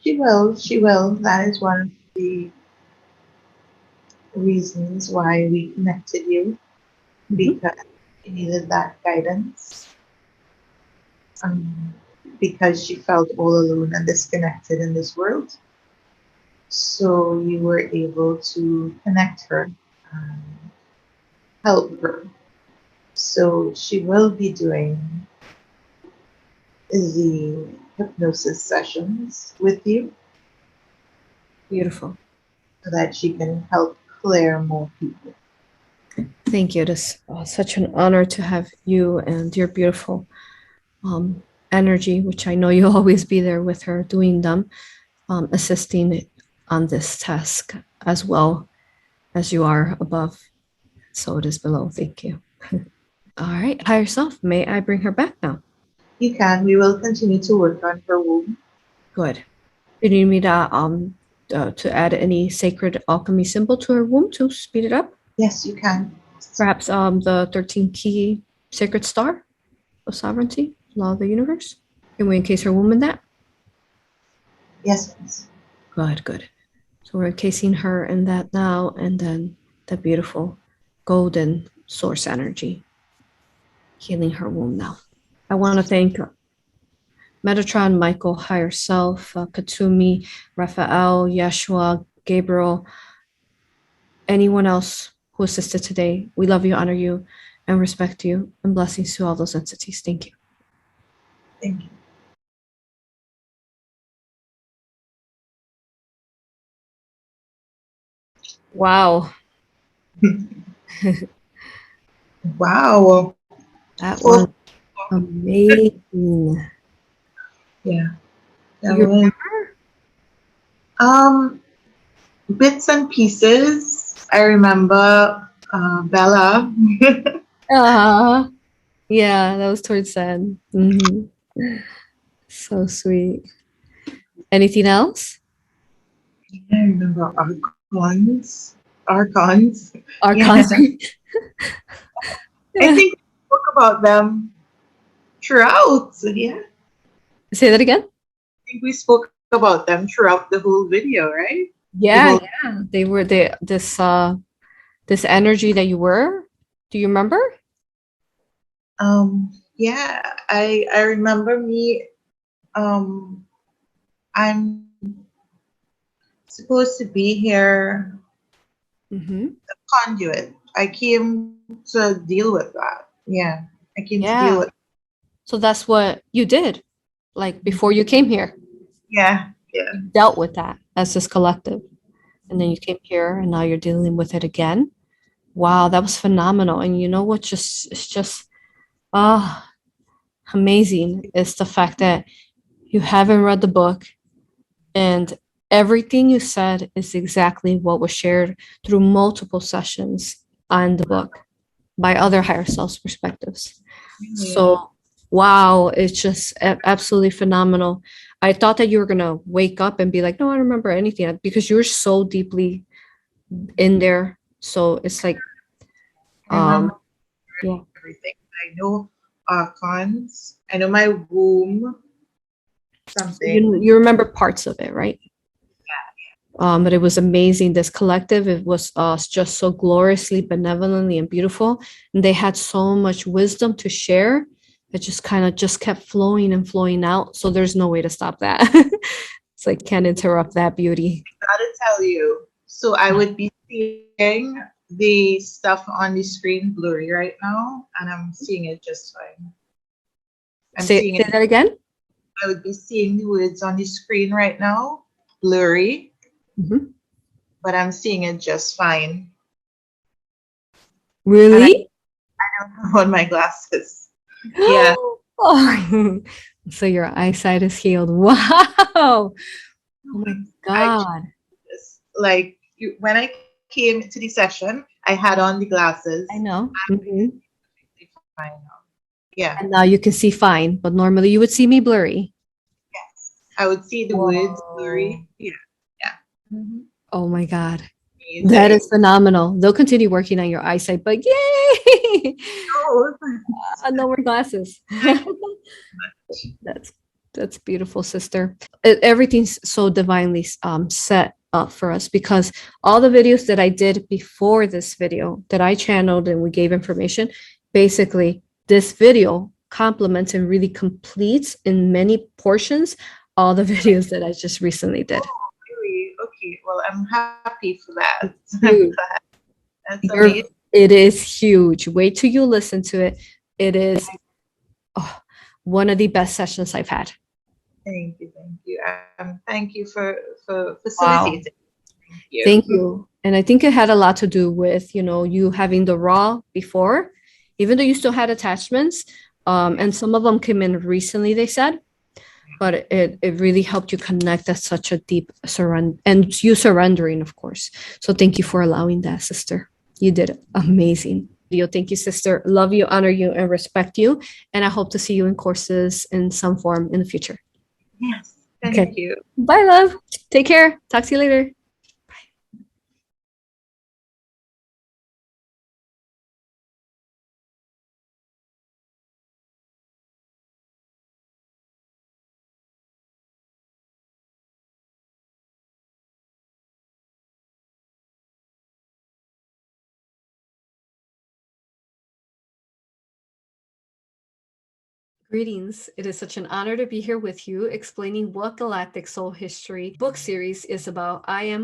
She will. She will. That is one of the reasons why we connected you, Mhm. because she needed that guidance. Um, because she felt all alone and disconnected in this world. So you were able to connect her, um, help her. So she will be doing the hypnosis sessions with you Beautiful. so that she can help clear more people. Thank you. It is such an honor to have you and your beautiful energy, which I know you'll always be there with her doing them, assisting on this task as well as you are above. So it is below. Thank you. All right. Higher self, may I bring her back now? You can. We will continue to work on her womb. Good. Do you need me to add any sacred alchemy symbol to her womb to speed it up? Yes, you can. Perhaps the 13 key sacred star of sovereignty, law of the universe? Can we encase her womb in that? Yes, please. Good, good. So we're encasing her in that now, and then the beautiful golden source energy healing her womb now. I want to thank Metatron, Michael, Higher Self, Katsumi, Raphael, Yeshua, Gabriel, anyone else who assisted today. We love you, honor you, and respect you, and blessings to all those entities. Thank you. Thank you. Wow. Wow. That was Well, amazing. yeah. Do That you was remember? um bits and pieces. I remember Bella. Yeah, that was towards the end. So sweet. Anything else? I remember Archons. Archons. Yeah. Archons. I think we spoke about them throughout. So yeah. I Say that again. think we spoke about them throughout the whole video, right? The Yeah, whole yeah. They were this energy that you were. Do you remember? yeah, I remember me um I'm supposed to be here Mm-hmm. conduit. I came to deal with that. Yeah. I came to deal Yeah. with. So that's what you did. Like before you came here, Yeah. Yeah. you dealt with that as this collective. And then you came here and now you're dealing with it again. Wow, that was phenomenal. And you know what just it's just ah amazing is the fact that you haven't read the book and everything you said is exactly what was shared through multiple sessions on the book by other higher selves perspectives. Really. So wow, it's just absolutely phenomenal. I thought that you were gonna wake up and be like, no, I don't remember anything because you're so deeply in there. So it's like I remember yeah, everything. I know cons. I know my womb something. you remember parts of it, right? But it was amazing. This collective, it was just so gloriously, benevolently, and beautiful. And they had so much wisdom to share. It just kind of just kept flowing and flowing out. So there's no way to stop that. It's like can't interrupt that beauty. Gotta tell you. So I would be seeing the stuff on the screen blurry right now, and I'm seeing it just fine. I'm seeing Say it. that again. I would be seeing the words on the screen right now, blurry, Mhm. but I'm seeing it just fine. And I Really? have on my glasses. Yeah. Oh. So your eyesight is healed. Wow. Oh my I God. just like when I came to the session, I had on the I glasses. know. Mhm. Fine now. Yeah. And now you can see fine, but normally you would see me blurry. Yes. I would see the words Whoa. blurry. Yeah. Yeah. Oh my God. That amazing. is phenomenal. They'll continue working on your eyesight, but yay! Oh, No more glasses. thank you That's that's beautiful, sister. Everything's so divinely set up for us because all the videos that I did before this video that I channeled and we gave information, basically this video complements and really completes in many portions all the videos that I just recently did. really. Okay, well, I'm happy for that. Huge. That's amazing. It is huge. Wait till you listen to it. It is one of the best sessions I've had. Thank you, thank you. Thank you for Wow. facilitating. Thank you. Thank you. And I think it had a lot to do with, you having the raw before, even though you still had attachments. And some of them came in recently, they said, but it really helped you connect at such a deep surrender and you surrendering, of course. So thank you for allowing that, sister. You did amazing. Thank you, sister. Love you, honor you, and respect you. And I hope to see you in courses in some form in the future. Yes, thank you. Bye, love. Take care. Talk to you later. Greetings. It is such an honor to be here with you explaining what Galactic Soul History book series is about. I am